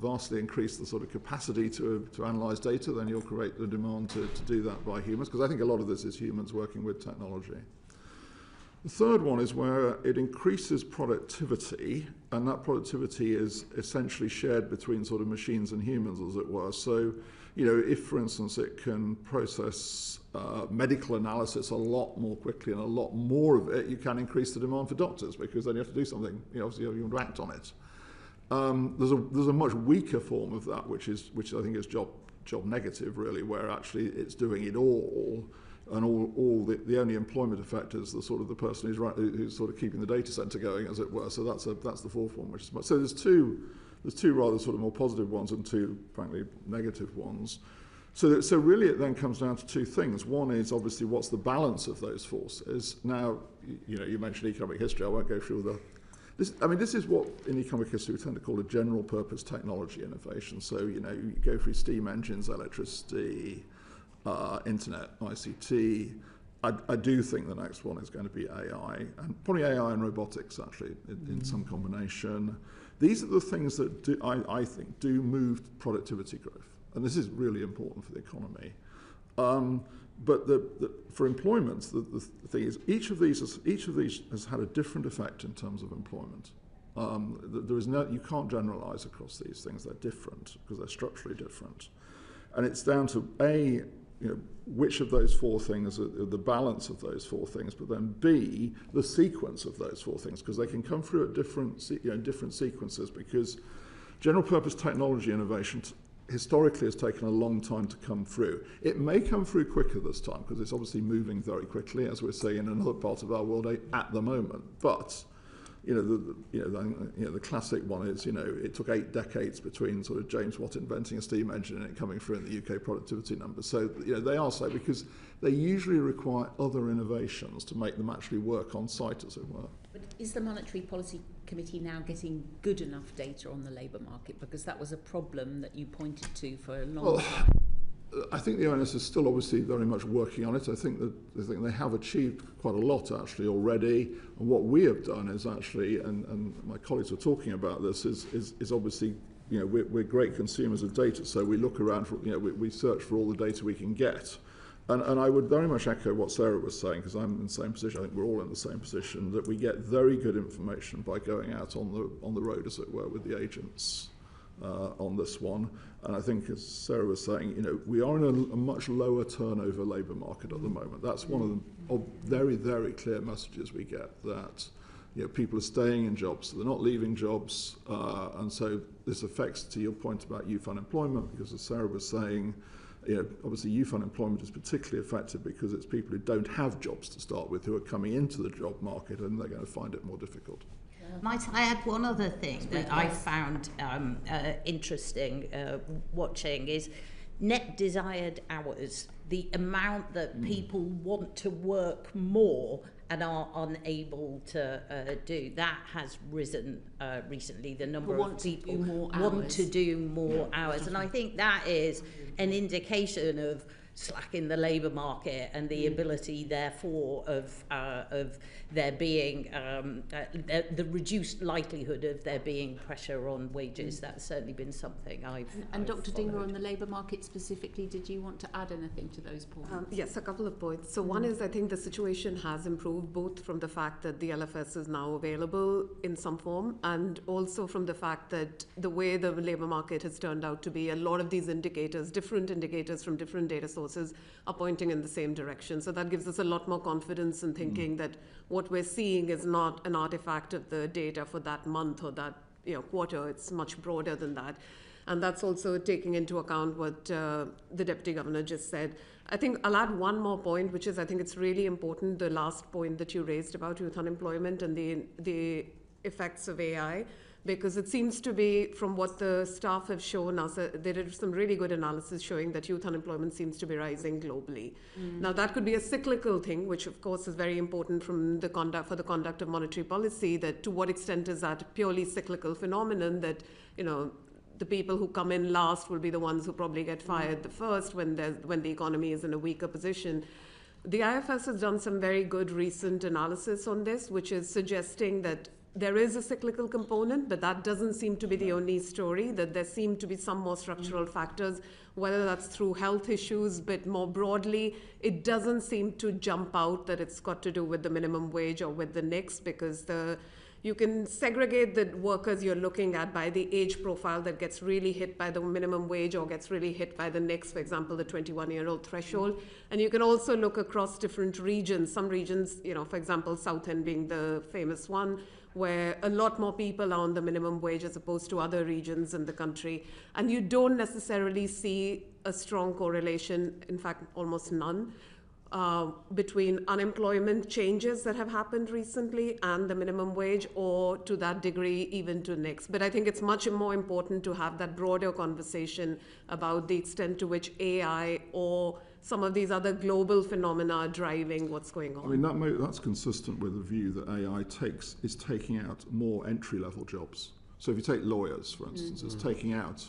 vastly increase the sort of capacity to analyse data, then you'll create the demand to do that by humans, because I think a lot of this is humans working with technology. The third one is where it increases productivity, and that productivity is essentially shared between sort of machines and humans, as it were. So, if, for instance, it can process medical analysis a lot more quickly and a lot more of it, you can increase the demand for doctors, because then you have to do something. Obviously, you want to act on it. There's a much weaker form of that, which I think is job negative, really, where actually it's doing it all. And all the only employment effect is the sort of the person who's sort of keeping the data center going, as it were. So that's the fourth one, which is so there's two rather sort of more positive ones and two frankly negative ones. So really it then comes down to two things. One is obviously what's the balance of those forces. Now you mentioned economic history. I won't go through this is what in economic history we tend to call a general purpose technology innovation. So you go through steam engines, electricity, internet, ICT. I do think the next one is going to be AI, and probably AI and robotics, actually, in some combination. These are the things that I think do move productivity growth, and this is really important for the economy. But for employment, the thing is, each of these has had a different effect in terms of employment. You can't generalize across these things. They're different because they're structurally different, and it's down to which of those four things are the balance of those four things, but then B, the sequence of those four things, because they can come through at different sequences, because general purpose technology innovation historically has taken a long time to come through. It may come through quicker this time, because it's obviously moving very quickly, as we're seeing in another part of our world at the moment. But the classic one is, it took 8 decades between sort of James Watt inventing a steam engine and it coming through in the UK productivity numbers. So, they are so, because they usually require other innovations to make them actually work on site, as it were. But is the Monetary Policy Committee now getting good enough data on the labour market? Because that was a problem that you pointed to for a long time. I think the ONS is still obviously very much working on it. I think they have achieved quite a lot actually already. And what we have done is actually, and my colleagues were talking about this, is obviously, we're great consumers of data. So we look around for, we search for all the data we can get. And I would very much echo what Sarah was saying, because I'm in the same position. I think we're all in the same position, that we get very good information by going out on the road, as it were, with the agents. On this one, and I think, as Sarah was saying, we are in a much lower turnover labour market at the moment. That's one of the very, very clear messages we get, that people are staying in jobs, so they're not leaving jobs, and so this affects, to your point about youth unemployment, because as Sarah was saying, obviously youth unemployment is particularly affected because it's people who don't have jobs to start with who are coming into the job market, and they're going to find it more difficult. Might I add one other thing that I found interesting watching is net desired hours, the amount that people want to work more and are unable to do. That has risen recently, the number of people want to do more hours. And I think that is an indication of slack in the labour market and the ability, therefore, of there being the reduced likelihood of there being pressure on wages. That's certainly been something I've Dr. Dhingra, on the labour market specifically, did you want to add anything to those points? Yes, a couple of points. So one is, I think the situation has improved, both from the fact that the LFS is now available in some form, and also from the fact that the way the labour market has turned out to be, a lot of these indicators, different indicators from different data sources, are pointing in the same direction. So that gives us a lot more confidence in thinking that what we're seeing is not an artifact of the data for that month or that quarter. It's much broader than that. And that's also taking into account what the Deputy Governor just said. I think I'll add one more point, which is I think it's really important, the last point that you raised about youth unemployment and the effects of AI. Because it seems to be, from what the staff have shown us, they did some really good analysis showing that youth unemployment seems to be rising globally. Now, that could be a cyclical thing, which of course is very important for the conduct of monetary policy, that to what extent is that a purely cyclical phenomenon, that, the people who come in last will be the ones who probably get fired the first when the economy is in a weaker position. The IFS has done some very good recent analysis on this, which is suggesting that there is a cyclical component, but that doesn't seem to be the only story, that there seem to be some more structural factors, whether that's through health issues, but more broadly, it doesn't seem to jump out that it's got to do with the minimum wage or with the NICs, because you can segregate the workers you're looking at by the age profile that gets really hit by the minimum wage or gets really hit by the NICs, for example, the 21-year-old threshold. And you can also look across different regions. Some regions, for example, South End being the famous one, where a lot more people are on the minimum wage as opposed to other regions in the country. And you don't necessarily see a strong correlation, in fact, almost none, between unemployment changes that have happened recently and the minimum wage, or to that degree even to NICs. But I think it's much more important to have that broader conversation about the extent to which AI or some of these other global phenomena are driving what's going on. I mean, that's consistent with the view that AI is taking out more entry-level jobs. So if you take lawyers, for instance, it's taking out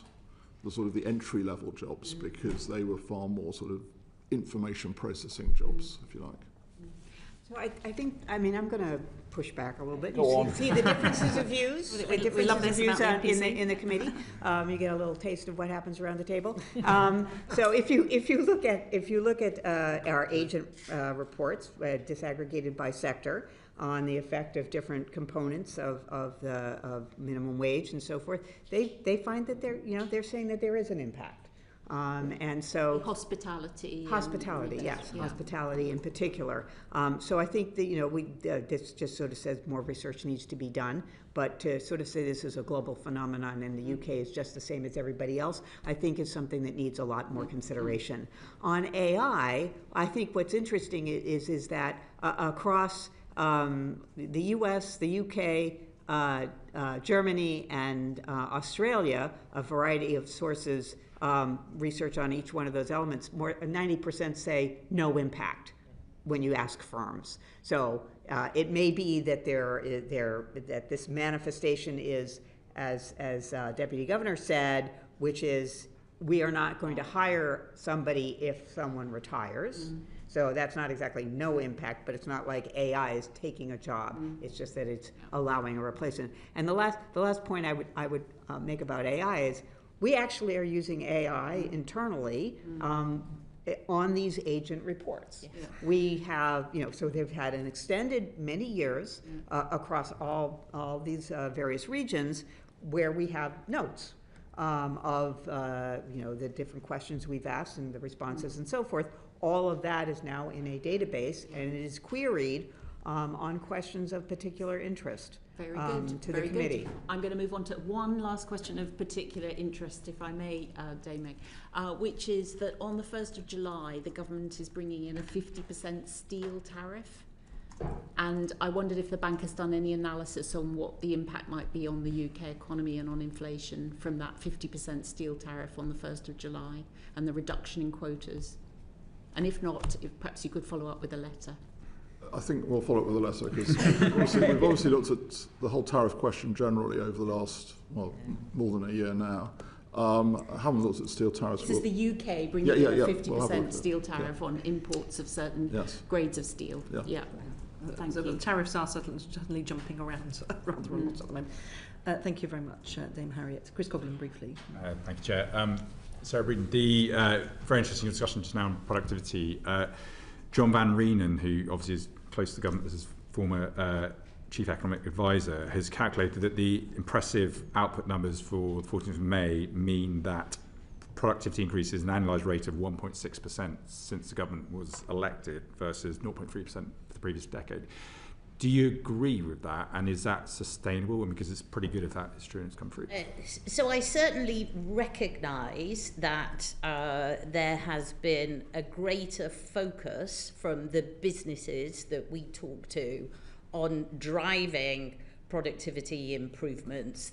the sort of the entry-level jobs because they were far more sort of information processing jobs, if you like. So I think, I'm going to push back a little bit. Go on. See the differences of views? We love this about in the committee. You get a little taste of what happens around the table. So if you look at our agent reports disaggregated by sector on the effect of different components of minimum wage and so forth, they find that they're saying that there is an impact. And so hospitality, yes, hospitality in particular. So I think that this just sort of says more research needs to be done. But to sort of say this is a global phenomenon and the UK is just the same as everybody else, I think is something that needs a lot more consideration. On AI, I think what's interesting is that across the US, the UK, Germany, and Australia, a variety of sources. Research on each one of those elements, 90% say no impact when you ask firms. So it may be that that this manifestation is, as Deputy Governor said, which is we are not going to hire somebody if someone retires. So that's not exactly no impact, but it's not like AI is taking a job. It's just that it's allowing a replacement. And the last point I would make about AI is, we actually are using AI internally on these agent reports. Yes. We have, so they've had an extended many years across all these various regions where we have notes of, the different questions we've asked and the responses and so forth. All of that is now in a database and it is queried on questions of particular interest. Very good. To the committee. Good. I'm going to move on to one last question of particular interest, if I may, Dame Meg, which is that on the 1st of July, the government is bringing in a 50% steel tariff. And I wondered if the bank has done any analysis on what the impact might be on the UK economy and on inflation from that 50% steel tariff on the 1st of July and the reduction in quotas. And if not, perhaps you could follow up with a letter. I think we'll follow up with a letter because we've obviously looked at the whole tariff question generally over the last, more than a year now. I haven't looked at steel tariffs. This is the UK bringing in a 50% steel tariff on imports of certain grades of steel. Yeah. Thank you. The tariffs are certainly jumping around rather a lot at the moment. Thank you very much, Dame Harriet. Chris Coughlin, briefly. Thank you, Chair. Sarah Breeden, the very interesting discussion just now on productivity. John Van Reenen, who obviously is close to the government as his former chief economic advisor, has calculated that the impressive output numbers for the 14th of May mean that productivity increases an annualised rate of 1.6% since the government was elected versus 0.3% for the previous decade. Do you agree with that, and is that sustainable? And because it's pretty good if that is true and it's come through. So I certainly recognise that there has been a greater focus from the businesses that we talk to on driving productivity improvements.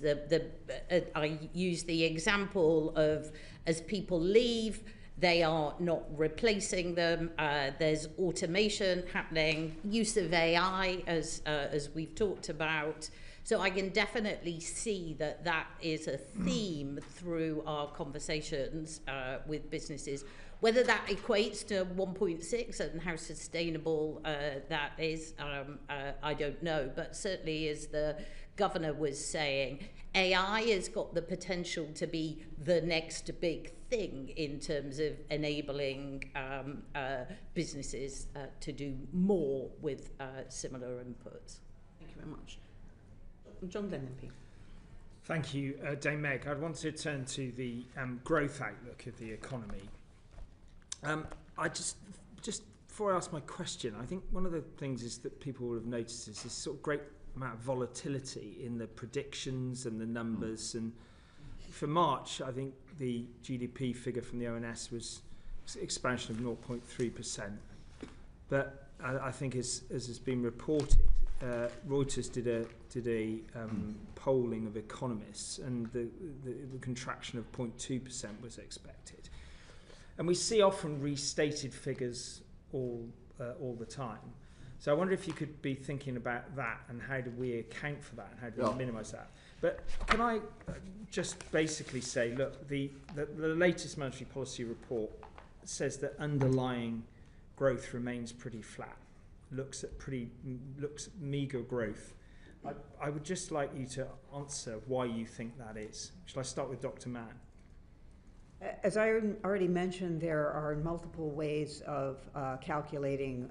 I use the example of as people leave, they are not replacing them. There's automation happening, use of AI as we've talked about. So I can definitely see that that is a theme through our conversations with businesses. Whether that equates to 1.6 and how sustainable that is, I don't know. But certainly, as the governor was saying, AI has got the potential to be the next big thing in terms of enabling businesses to do more with similar inputs. Thank you very much. John Glenn, MP. Thank you, Dame Meg. I want to turn to the growth outlook of the economy. I just before I ask my question, I think one of the things is that people will have noticed is this sort of great amount of volatility in the predictions and the numbers. And for March, I think the GDP figure from the ONS was expansion of 0.3%. But I think, as has been reported, Reuters did a polling of economists, and the contraction of 0.2% was expected. And we see often restated figures all the time. So I wonder if you could be thinking about that, and how do we account for that, and how do we minimise that? But can I just basically say, look, the latest monetary policy report says that underlying growth remains pretty flat, looks at meagre growth. I would just like you to answer why you think that is. Shall I start with Dr. Mann? As I already mentioned, there are multiple ways of calculating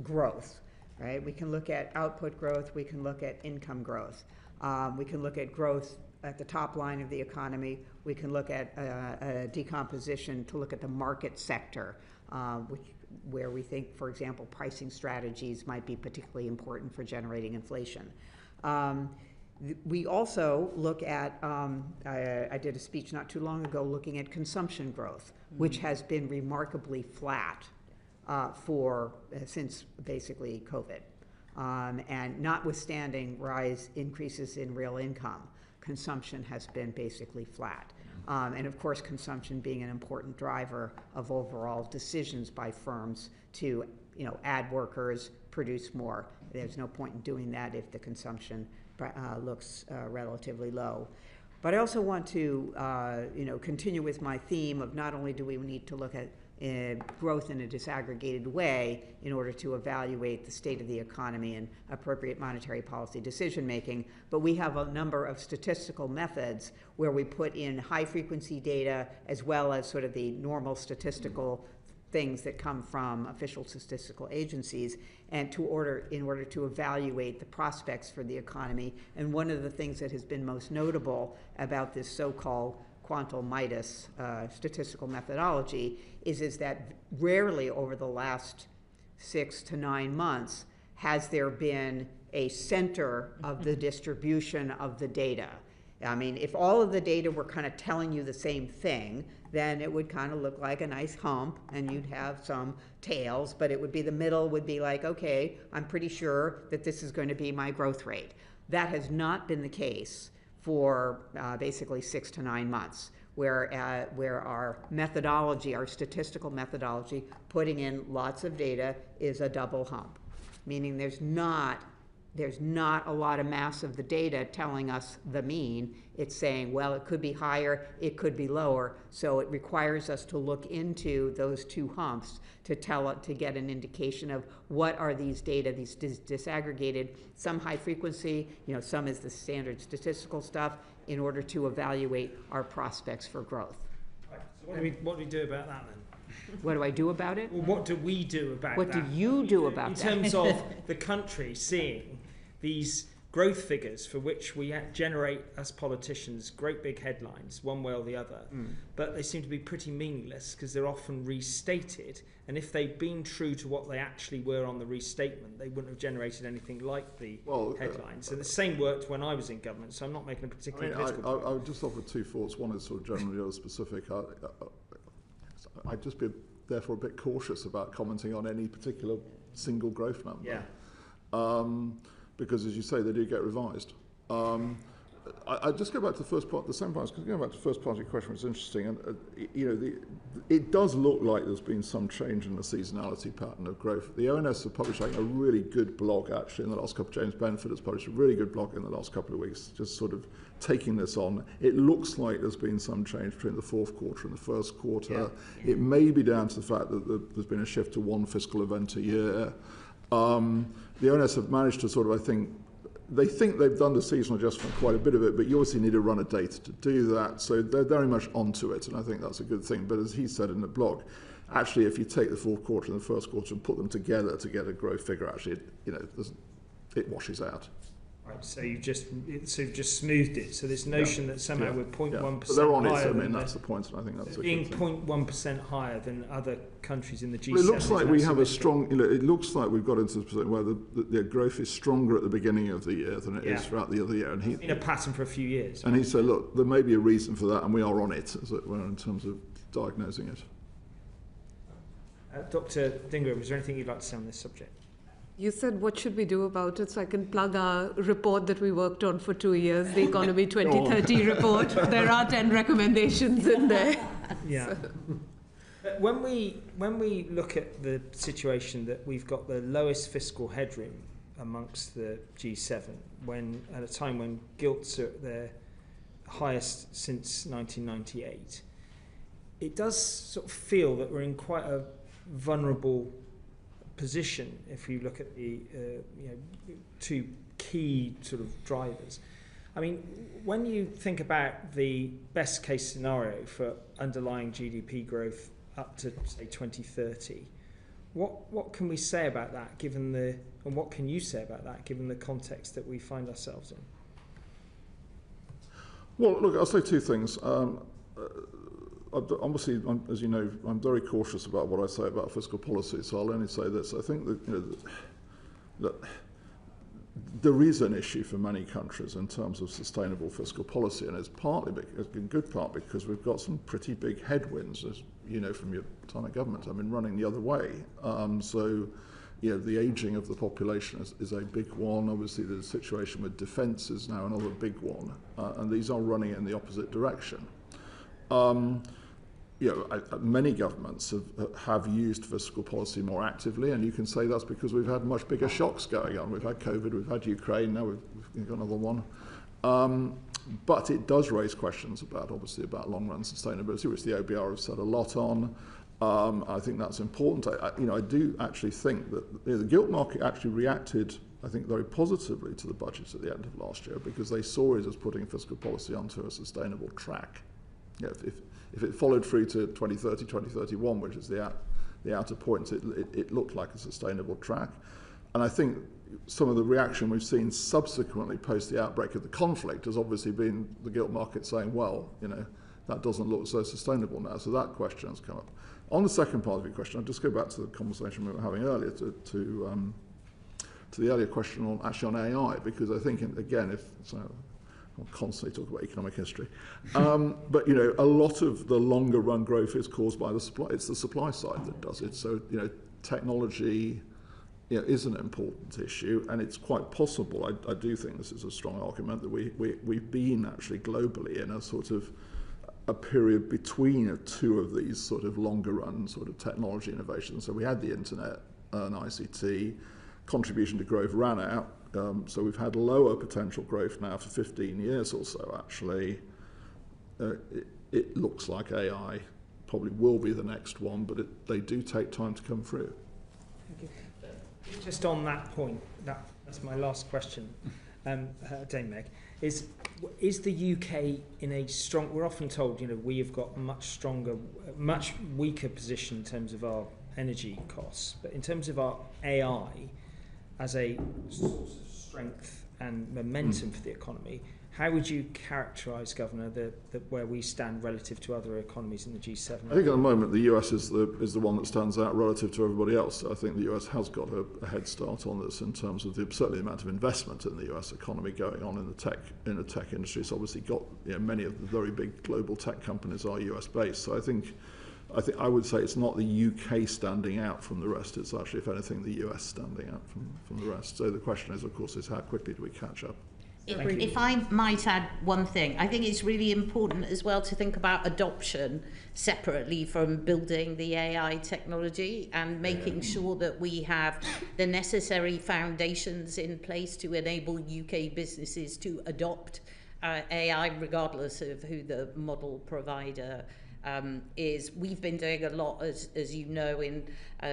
growth, right? We can look at output growth, we can look at income growth, we can look at growth at the top line of the economy, we can look at a decomposition to look at the market sector, where we think, for example, pricing strategies might be particularly important for generating inflation. We also look at, I did a speech not too long ago looking at consumption growth, which has been remarkably flat since basically COVID. And notwithstanding increases in real income, consumption has been basically flat. And of course, consumption being an important driver of overall decisions by firms to add workers, produce more. There's no point in doing that if the consumption looks relatively low. But I also want to continue with my theme of not only do we need to look at growth in a disaggregated way in order to evaluate the state of the economy and appropriate monetary policy decision making, but we have a number of statistical methods where we put in high frequency data as well as sort of the normal statistical things that come from official statistical agencies, and in order to evaluate the prospects for the economy. And one of the things that has been most notable about this so-called quantum Midas statistical methodology is that rarely over the last 6 to 9 months has there been a center of the distribution of the data. I mean, if all of the data were kind of telling you the same thing, then it would kind of look like a nice hump, and you'd have some tails, but it would be the middle would be like, okay, I'm pretty sure that this is going to be my growth rate. That has not been the case for basically 6 to 9 months, where our methodology, our statistical methodology, putting in lots of data is a double hump, meaning there's not a lot of mass of the data telling us the mean. It's saying, well, it could be higher, it could be lower. So it requires us to look into those two humps to get an indication of what are these data, these disaggregated, some high frequency, some is the standard statistical stuff, in order to evaluate our prospects for growth. Right. So what do we do about that then? What do I do about it? Well, what do we do about that? What do you do about that? In terms of the country seeing these growth figures for which we generate, as politicians, great big headlines, one way or the other, but they seem to be pretty meaningless because they're often restated, and if they'd been true to what they actually were on the restatement, they wouldn't have generated anything like the headlines. And the same worked when I was in government, so I'm not making a particularly political point. I would just offer two thoughts. One is sort of generally other specific. I'd just be therefore a bit cautious about commenting on any particular single growth number. Yeah. Because, as you say, they do get revised. I just go back to the first part, the same part, because going back to the first part of your question was interesting, and it does look like there's been some change in the seasonality pattern of growth. The ONS have published a really good blog actually in the last couple. James Benford has published a really good blog in the last couple of weeks, just sort of taking this on. It looks like there's been some change between the fourth quarter and the first quarter. Yeah. It may be down to the fact that there's been a shift to one fiscal event a year. The ONS have managed to sort of, I think, they think they've done the seasonal adjustment, quite a bit of it, but you obviously need to run a data to do that. So they're very much onto it, and I think that's a good thing. But as he said in the blog, actually, if you take the fourth quarter and the first quarter and put them together to get a growth figure, actually, it washes out. Right, so you've just smoothed it. So this notion that somehow we're 0.1% but they're on it. higher. I mean, that's the point, and I think that's a being good thing. 0.1% higher than other countries in the G7. Well, it looks like we have a strong. It looks like we've got into a position where the growth is stronger at the beginning of the year than it is throughout the other year. And it's been a pattern for a few years. And he said, look, there may be a reason for that, and we are on it, as it were, in terms of diagnosing it. Dr. Dhingra, was there anything you'd like to say on this subject? You said, what should we do about it? So I can plug our report that we worked on for 2 years, the Economy 2030 report. There are 10 recommendations in there. Yeah. So. When we look at the situation that we've got the lowest fiscal headroom amongst the G7, at a time when gilts are at their highest since 1998, it does sort of feel that we're in quite a vulnerable position if you look at the two key sort of drivers. I mean, when you think about the best case scenario for underlying GDP growth up to say 2030, what can we say about that and what can you say about that given the context that we find ourselves in? Well, look, I'll say two things. Obviously, as you know, I'm very cautious about what I say about fiscal policy, so I'll only say this. I think that there is an issue for many countries in terms of sustainable fiscal policy, and it's in good part because we've got some pretty big headwinds, as you know from your time at government. I mean, running the other way. The ageing of the population is a big one. Obviously, the situation with defence is now another big one, and these are running in the opposite direction. Many governments have used fiscal policy more actively, and you can say that's because we've had much bigger shocks going on. We've had COVID, we've had Ukraine, now we've got another one. But it does raise questions about long-run sustainability, which the OBR have said a lot on. I think that's important. I do actually think that the gilt market actually reacted, I think, very positively to the budget at the end of last year because they saw it as putting fiscal policy onto a sustainable track. If it followed through to 2030, 2031, which is the outer point, it looked like a sustainable track. And I think some of the reaction we've seen subsequently post the outbreak of the conflict has obviously been the gilt market saying, well, that doesn't look so sustainable now. So that question has come up. On the second part of your question, I'll just go back to the conversation we were having earlier to the earlier question on AI, because I think, again, I'll constantly talk about economic history. But, a lot of the longer run growth is caused by the supply. It's the supply side that does it. So, technology is an important issue, and it's quite possible, I do think this is a strong argument, that we've been actually globally in a sort of a period between two of these sort of longer run sort of technology innovations. So we had the internet and ICT, contribution to growth ran out. So we've had lower potential growth now for 15 years or so, actually. It looks like AI probably will be the next one, but they do take time to come through. Thank you. Just on that point, that's my last question, Dame Meg, is the UK in a strong, we're often told, we have got much weaker position in terms of our energy costs, but in terms of our AI, as a source of strength and momentum for the economy, how would you characterise, Governor, where we stand relative to other economies in the G7? I think at the moment the US is the one that stands out relative to everybody else. I think the US has got a head start on this in terms of certainly the amount of investment in the US economy going on in the tech industry. It's obviously got many of the very big global tech companies are US based. So I think I would say it's not the UK standing out from the rest. It's actually, if anything, the US standing out from the rest. So the question is, of course, how quickly do we catch up? If I might add one thing, I think it's really important as well to think about adoption separately from building the AI technology and making sure that we have the necessary foundations in place to enable UK businesses to adopt AI regardless of who the model provider is. We've been doing a lot, as you know, in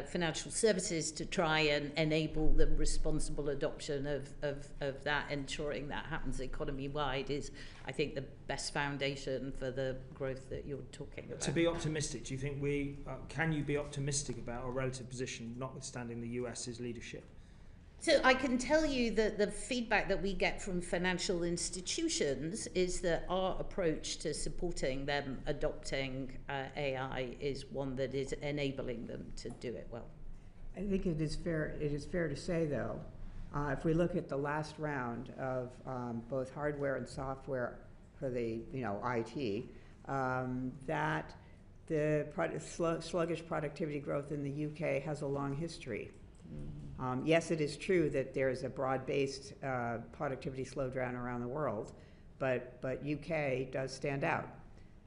financial services to try and enable the responsible adoption of that. Ensuring that happens economy-wide is, I think, the best foundation for the growth that you're talking about. To be optimistic, do you think can you be optimistic about our relative position, notwithstanding the US's leadership? So I can tell you that the feedback that we get from financial institutions is that our approach to supporting them adopting AI is one that is enabling them to do it well. I think it is fair to say, though, if we look at the last round of both hardware and software for the IT, that the sluggish productivity growth in the UK has a long history. Yes, it is true that there's a broad-based productivity slowdown around the world, but UK does stand out,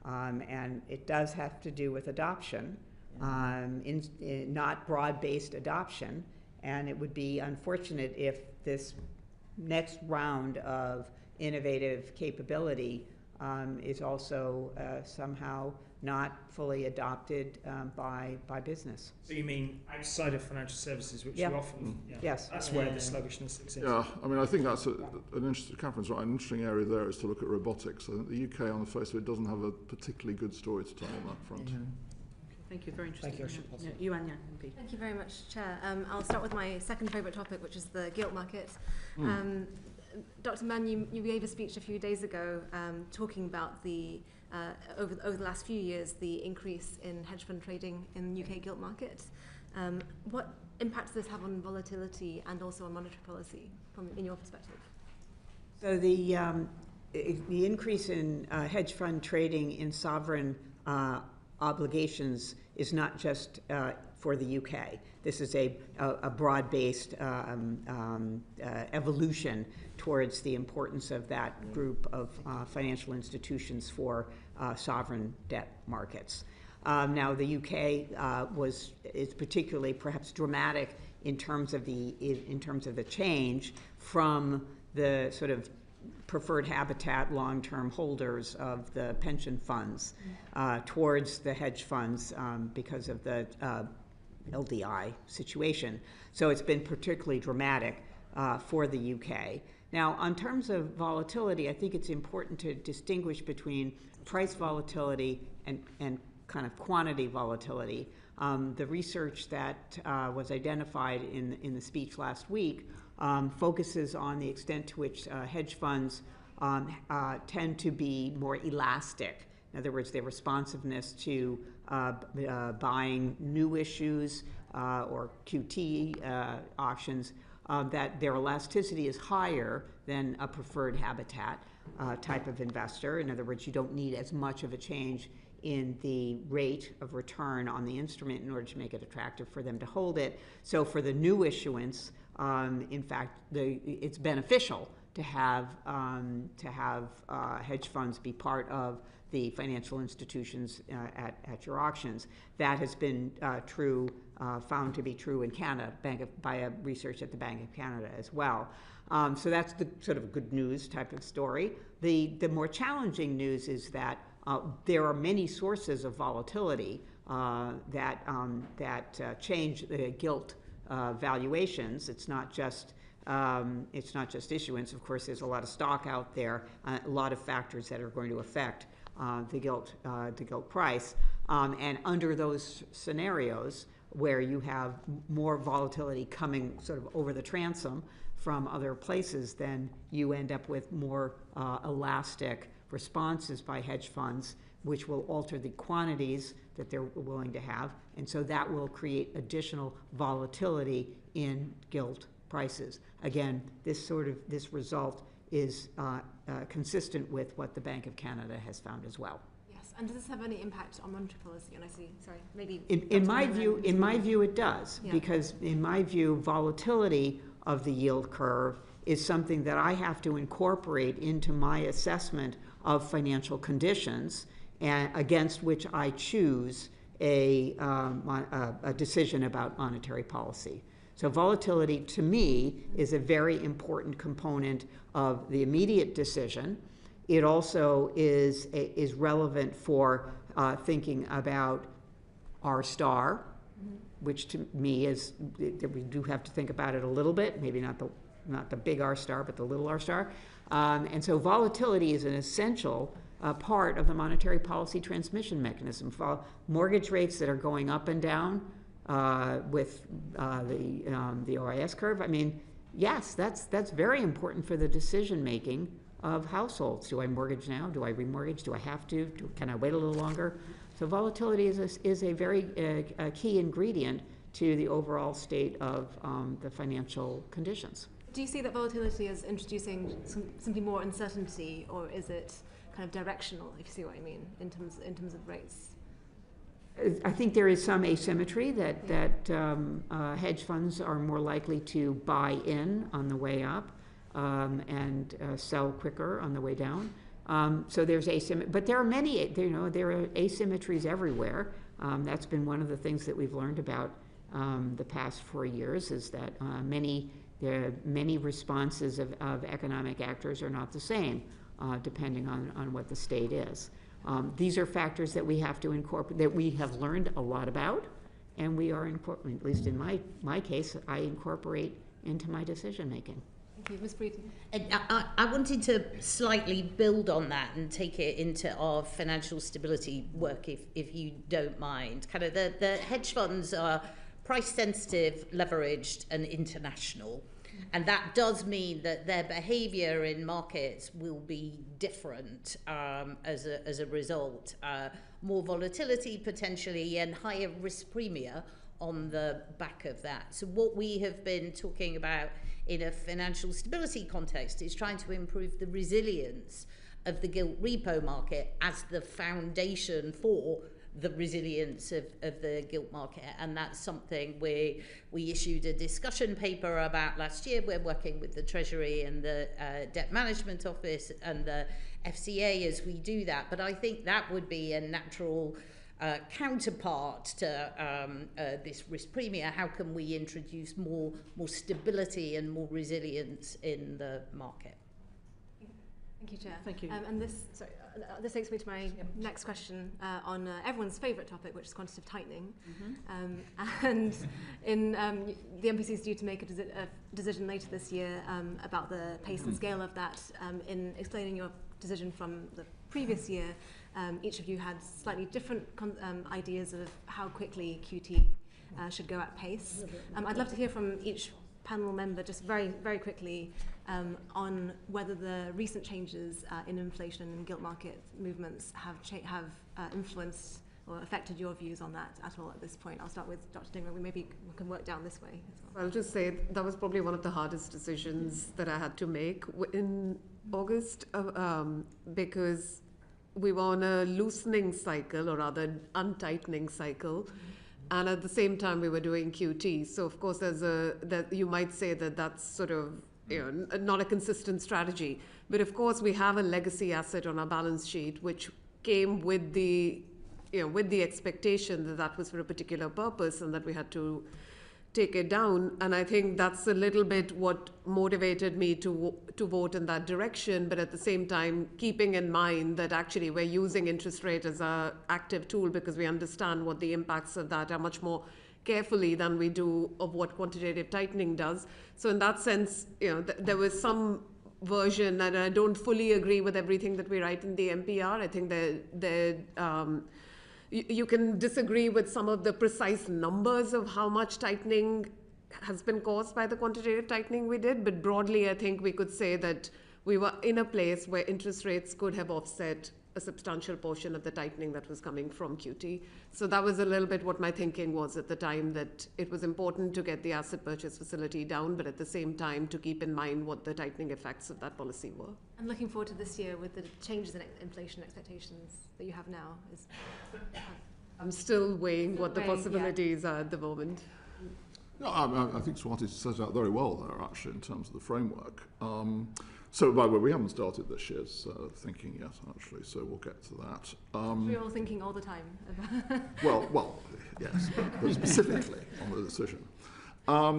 and it does have to do with adoption, not broad-based adoption, and it would be unfortunate if this next round of innovative capability is also somehow not fully adopted by business. So you mean outside of financial services, which you often, yes, that's where the sluggishness exists. Yeah, I mean, I think that's an interesting, Catherine's right, an interesting area there is to look at robotics. I think the UK, on the face of it, doesn't have a particularly good story to tell on that front. Thank you, very interesting. Thank you, you and Jan, MP. Thank you very much, Chair. I'll start with my second favourite topic, which is the gilt market. Dr. Mann, you gave a speech a few days ago talking about the over the last few years, the increase in hedge fund trading in the UK gilt market. What impact does this have on volatility and also on monetary policy, in your perspective? So the increase in hedge fund trading in sovereign obligations is not just for the UK. This is a broad-based evolution towards the importance of that group of financial institutions for sovereign debt markets. Now, the UK is particularly perhaps dramatic in terms of the change from the sort of preferred habitat long-term holders of the pension funds towards the hedge funds because of the LDI situation. So it's been particularly dramatic for the UK. Now, in terms of volatility, I think it's important to distinguish between price volatility and kind of quantity volatility. The research that was identified in the speech last week focuses on the extent to which hedge funds tend to be more elastic. In other words, their responsiveness to buying new issues or QT auctions, that their elasticity is higher than a preferred habitat type of investor. In other words, you don't need as much of a change in the rate of return on the instrument in order to make it attractive for them to hold it. So for the new issuance, in fact, it's beneficial to have hedge funds be part of the financial institutions at your auctions. That has been found to be true in Canada by research at the Bank of Canada as well. So that's the sort of good news type of story. The more challenging news is that there are many sources of volatility that change the gilt valuations. It's not just issuance. Of course, there's a lot of stock out there, a lot of factors that are going to affect the gilt price. And under those scenarios, where you have more volatility coming sort of over the transom from other places, then you end up with more elastic responses by hedge funds, which will alter the quantities that they're willing to have, and so that will create additional volatility in gilt prices. Again, this result is consistent with what the Bank of Canada has found as well. Yes, and does this have any impact on monetary policy? And I see, sorry, maybe in my view, it does, because in my view, volatility of the yield curve is something that I have to incorporate into my assessment of financial conditions, and against which I choose a decision about monetary policy. So volatility, to me, is a very important component of the immediate decision. It also is relevant for thinking about R star, which to me is, we do have to think about it a little bit, maybe not the big R star, but the little R star. And so volatility is an essential part of the monetary policy transmission mechanism. For mortgage rates that are going up and down with the OIS curve, I mean, yes, that's very important for the decision making of households. Do I mortgage now? Do I remortgage? Do I have to? Can I wait a little longer? So volatility is a very key ingredient to the overall state of the financial conditions. Do you see that volatility as introducing simply more uncertainty, or is it kind of directional, if you see what I mean, in terms of rates? I think there is some asymmetry that hedge funds are more likely to buy in on the way up and sell quicker on the way down. So there's asymmetry, but there are many, there are asymmetries everywhere. That's been one of the things that we've learned about the past 4 years, is that many responses of economic actors are not the same, depending on what the state is. These are factors that we have to incorporate, that we have learned a lot about, and we are incorporating, at least in my case, I incorporate into my decision making. Thank you. Ms. Breeden. I wanted to slightly build on that and take it into our financial stability work, if you don't mind. Kind of the hedge funds are price sensitive, leveraged, and international. And that does mean that their behavior in markets will be different as a result. More volatility potentially, and higher risk premia on the back of that. So what we have been talking about in a financial stability context is trying to improve the resilience of the gilt repo market as the foundation for the resilience of the gilt market. And that's something we issued a discussion paper about last year. We're working with the Treasury and the Debt Management Office and the FCA as we do that. But I think that would be a natural counterpart to this risk premium. How can we introduce more stability and more resilience in the market? Thank you, Chair. Thank you. And this takes me to my next question on everyone's favourite topic, which is quantitative tightening. And the MPC is due to make a decision later this year about the pace and scale of that. In explaining your decision from the previous year, each of you had slightly different ideas of how quickly QT should go at pace. I'd love to hear from each panel member just very, very quickly on whether the recent changes in inflation and gilt market movements have influenced or affected your views on that at all at this point. I'll start with Dr. Dhingra. We can work down this way as well. I'll just say that was probably one of the hardest decisions that I had to make in August because we were on a loosening cycle, or rather untightening cycle. And at the same time, we were doing QT. So, of course, you might say that that's sort of not a consistent strategy. But, of course, we have a legacy asset on our balance sheet, which came with the expectation that that was for a particular purpose and that we had to take it down. And I think that's a little bit what motivated me to vote in that direction. But at the same time, keeping in mind that actually we're using interest rate as an active tool because we understand what the impacts of that are much more carefully than we do of what quantitative tightening does. So in that sense, there was some version, and I don't fully agree with everything that we write in the MPR. I think you can disagree with some of the precise numbers of how much tightening has been caused by the quantitative tightening we did, but broadly I think we could say that we were in a place where interest rates could have offset a substantial portion of the tightening that was coming from QT. So that was a little bit what my thinking was at the time, that it was important to get the asset purchase facility down, but at the same time to keep in mind what the tightening effects of that policy were. And looking forward to this year with the changes in inflation expectations that you have now. I'm still weighing what the possibilities are at the moment. No, I think Swati set out very well there, actually, in terms of the framework. So, by the way, we haven't started this year's thinking yet, actually, so we'll get to that. We're all thinking all the time. well, yes, but specifically on the decision. I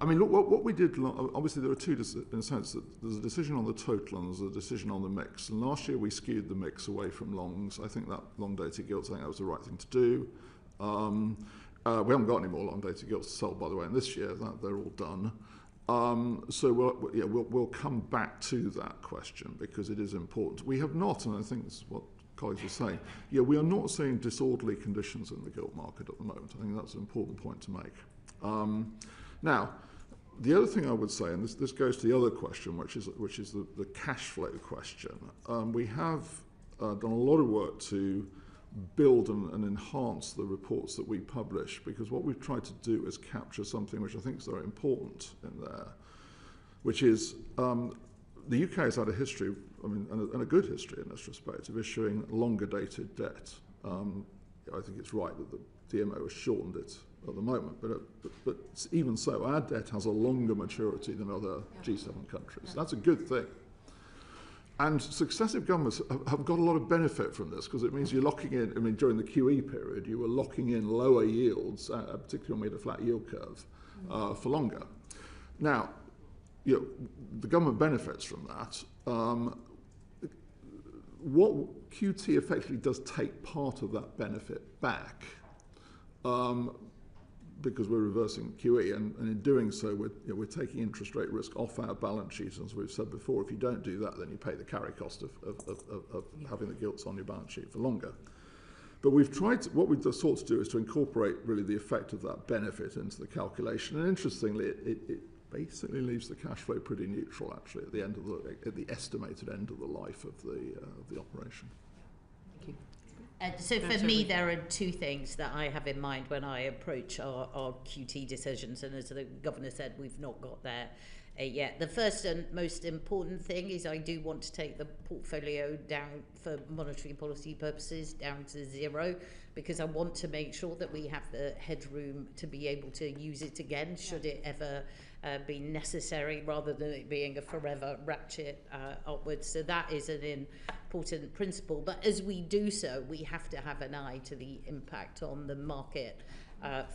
mean, look, what we did, obviously there are two, in a sense, that there's a decision on the total and there's a decision on the mix. And last year we skewed the mix away from longs. I think that long-dated gilts, I think that was the right thing to do. We haven't got any more long-dated gilts to sell, by the way, in this year. They're all done. So we'll come back to that question because it is important. We have not, and I think this is what colleagues are saying, we are not seeing disorderly conditions in the gilt market at the moment. I think that's an important point to make. Now, the other thing I would say, and this goes to the other question, which is the cash flow question. We have done a lot of work to build and enhance the reports that we publish, because what we've tried to do is capture something which I think is very important in there, which is the UK has had a history, and a good history in this respect, of issuing longer dated debt. I think it's right that the DMO has shortened it at the moment, but even so, our debt has a longer maturity than other G7 countries. Yeah. That's a good thing. And successive governments have got a lot of benefit from this, because it means you're locking in, during the QE period, you were locking in lower yields, particularly when we had a flat yield curve, for longer. Now, the government benefits from that. What QT effectively does take part of that benefit back, because we're reversing QE, and in doing so, we're taking interest rate risk off our balance sheet. As we've said before, if you don't do that, then you pay the carry cost of having the gilts on your balance sheet for longer. But what we've sought to do is to incorporate really the effect of that benefit into the calculation. And interestingly, it basically leaves the cash flow pretty neutral, actually, at the estimated end of the life of the operation. Thank you. So for me, there are two things that I have in mind when I approach our QT decisions, and as the Governor said, we've not got there yet. The first and most important thing is I do want to take the portfolio down for monetary policy purposes down to zero, because I want to make sure that we have the headroom to be able to use it again should it ever be necessary, rather than it being a forever ratchet upwards. So that is an important principle. But as we do so, we have to have an eye to the impact on the market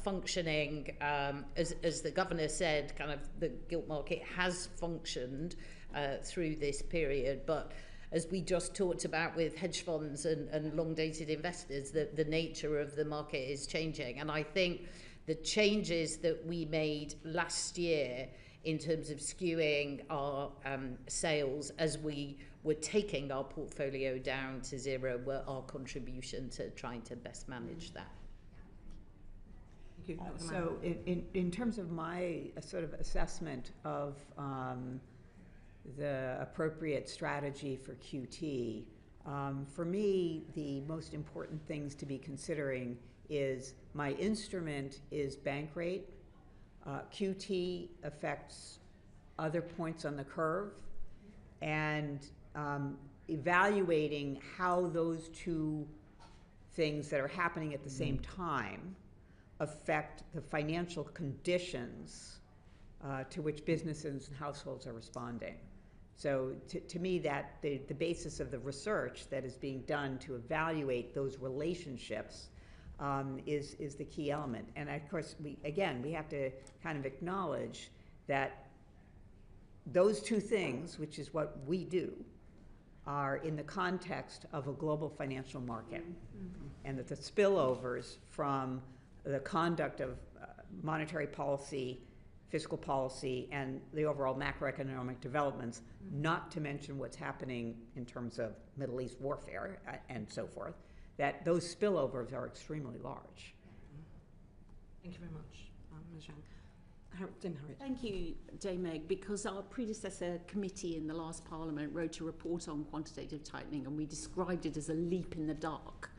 functioning. As the Governor said, kind of the gilt market has functioned through this period, but as we just talked about with hedge funds and long-dated investors, the nature of the market is changing. And I think the changes that we made last year in terms of skewing our sales as we were taking our portfolio down to zero were our contribution to trying to best manage that. Thank you. So in terms of my sort of assessment of the appropriate strategy for QT, for me, the most important things to be considering is my instrument is bank rate. QT affects other points on the curve, and evaluating how those two things that are happening at the same time affect the financial conditions to which businesses and households are responding. So to me, that the basis of the research that is being done to evaluate those relationships is the key element. And of course, we have to kind of acknowledge that those two things, which is what we do, are in the context of a global financial market, and that the spillovers from the conduct of monetary policy, fiscal policy, and the overall macroeconomic developments, not to mention what's happening in terms of Middle East warfare and so forth, that those spillovers are extremely large. Thank you very much, Ms. Zhang. Harriet. Thank you, Dame Meg, because our predecessor committee in the last Parliament wrote a report on quantitative tightening, and we described it as a leap in the dark.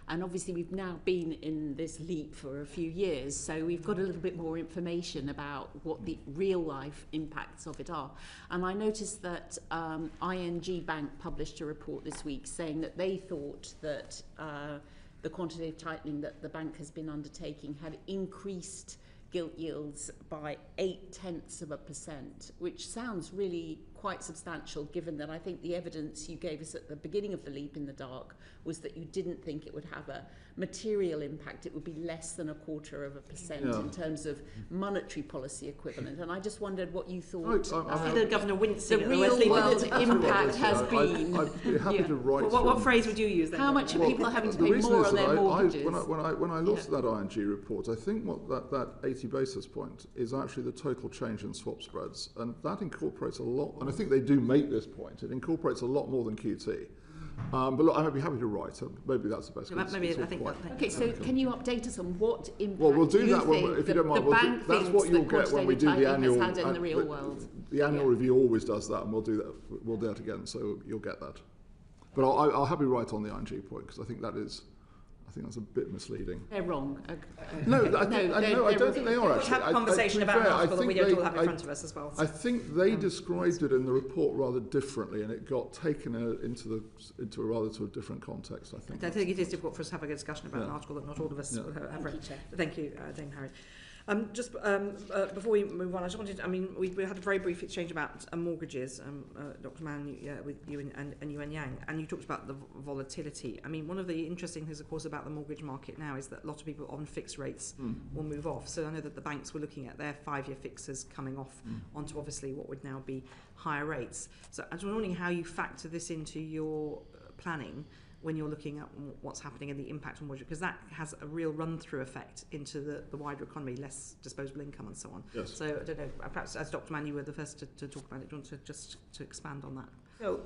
And obviously we've now been in this leap for a few years, so we've got a little bit more information about what the real life impacts of it are. And I noticed that ING Bank published a report this week saying that they thought that the quantitative tightening that the bank has been undertaking had increased gilt yields by 0.8%, which sounds really quite substantial, given that I think the evidence you gave us at the beginning of the leap in the dark was that you didn't think it would have a material impact. It would be less than 0.25% in terms of monetary policy equivalent. And I just wondered what you thought. I see the governor wincing. The real world impact has been. I'd be happy to write. What phrase would you use then? How much are people having to pay more on their mortgages? When I looked at that ING report, I think that 80 basis point is actually the total change in swap spreads, and that incorporates a lot. And I think they do make this point. It incorporates a lot more than QT. But look, I might be happy to write. Maybe that's the best. Okay, so can you update us on what impact? Well, we'll do that if you don't mind. That's what you'll get when we do the annual. Has had in the real world. The annual review always does that, and we'll do that. We'll do that again, so you'll get that. But I'll happily write on the ING point because I think that's a bit misleading. They're wrong. No, I don't think they are actually. Have a conversation about an article that we don't all have in front of us as well. So. I think they described it in the report rather differently, and it got taken into a rather sort of different context. I think it is difficult for us to have a discussion about an article that not all of us have read. Thank you, Dame Harry. Just before we move on, I just wanted. We had a very brief exchange about mortgages, Dr. Mann, with you and Yuan Yang, and you talked about the volatility. One of the interesting things, of course, about the mortgage market now is that a lot of people on fixed rates will move off. So I know that the banks were looking at their 5-year fixers coming off onto obviously what would now be higher rates. So I was wondering how you factor this into your planning when you're looking at what's happening and the impact on mortgage, because that has a real run-through effect into the wider economy, less disposable income and so on. Yes. So I don't know, perhaps as Dr. Mann, you were the first to talk about it. Do you want to expand on that? So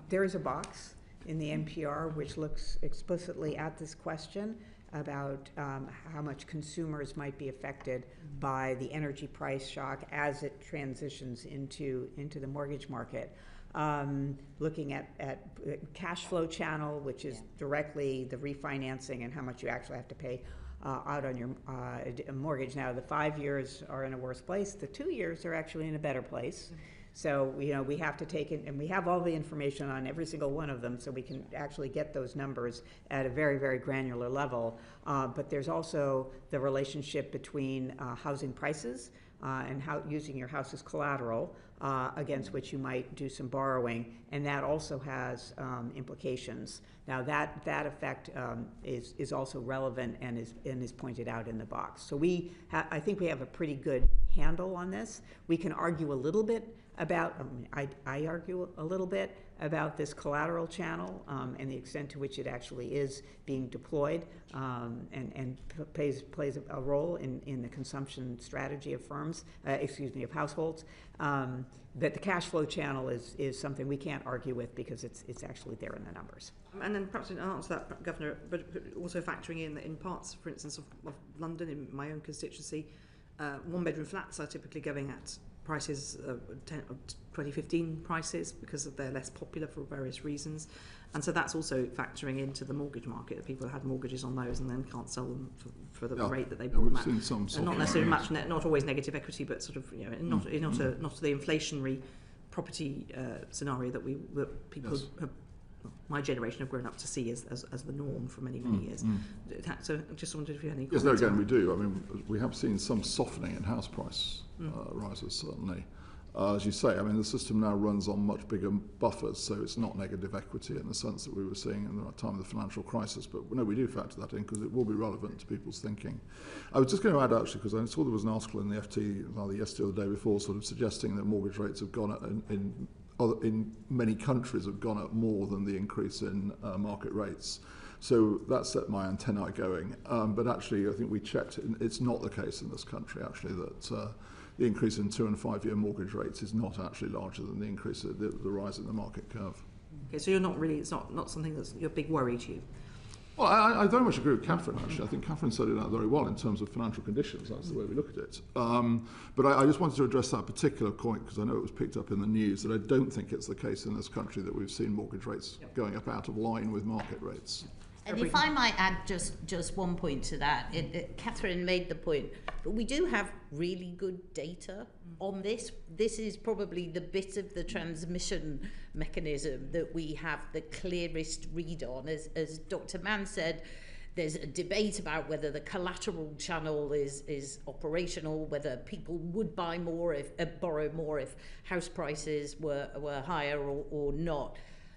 there is a box in the NPR which looks explicitly at this question about how much consumers might be affected by the energy price shock as it transitions into the mortgage market. Looking at cash flow channel, which is directly the refinancing and how much you actually have to pay out on your mortgage. Now, the 5 years are in a worse place. The 2 years are actually in a better place. So, we have to take it, and we have all the information on every single one of them, so we can actually get those numbers at a very, very granular level. But there's also the relationship between housing prices and how using your house as collateral against which you might do some borrowing, and that also has implications. Now that effect is also relevant and is pointed out in the box. So I think we have a pretty good handle on this. We can argue a little bit about, I argue a little bit about this collateral channel and the extent to which it actually is being deployed and plays a role in the consumption strategy of of households. That the cash flow channel is something we can't argue with because it's actually there in the numbers. And then perhaps in answer to that, Governor, but also factoring in parts, for instance, of London, in my own constituency, one-bedroom flats are typically going at prices of 2015 prices because they're less popular for various reasons, and so that's also factoring into the mortgage market. That people had mortgages on those and then can't sell them for the rate that they bought them at. Seen some and not necessarily not always negative equity, but sort of not the inflationary property scenario that people have. My generation have grown up to see as the norm for many years. So I just wondered if you had any comments. Yes, no, again, we do. We have seen some softening in house price rises, certainly. As you say, the system now runs on much bigger buffers, so it's not negative equity in the sense that we were seeing in the time of the financial crisis. But no, we do factor that in because it will be relevant to people's thinking. I was just going to add, actually, because I saw there was an article in the FT either yesterday or the day before sort of suggesting that mortgage rates have gone up in many countries have gone up more than the increase in market rates. So that set my antennae going. But actually, I think we checked, it's not the case in this country, actually, that the increase in 2- and 5-year mortgage rates is not actually larger than the increase, the rise in the market curve. Okay, so it's not something that's your big worry to you? Well, I very much agree with Catherine, actually. I think Catherine said it out very well in terms of financial conditions. That's the way we look at it. But I just wanted to address that particular point because I know it was picked up in the news that I don't think it's the case in this country that we've seen mortgage rates going up out of line with market rates. And if I might add just one point to that, Catherine made the point, but we do have really good data on this. This is probably the bit of the transmission mechanism that we have the clearest read on. As Dr. Mann said, There's a debate about whether the collateral channel is operational, whether people would buy more borrow more if house prices were higher or not.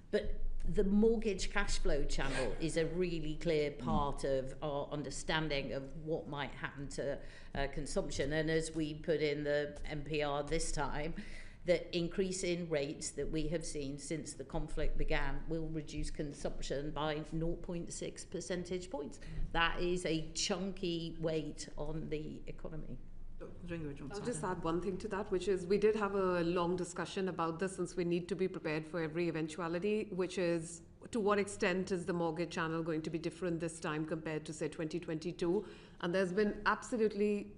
But the mortgage cash flow channel is a really clear part of our understanding of what might happen to consumption. And as we put in the MPR this time, the increase in rates that we have seen since the conflict began will reduce consumption by 0.6 percentage points. That is a chunky weight on the economy. I'll just add one thing to that, which is we did have a long discussion about this, since we need to be prepared for every eventuality, which is to what extent is the mortgage channel going to be different this time compared to, say, 2022. And there's been absolutely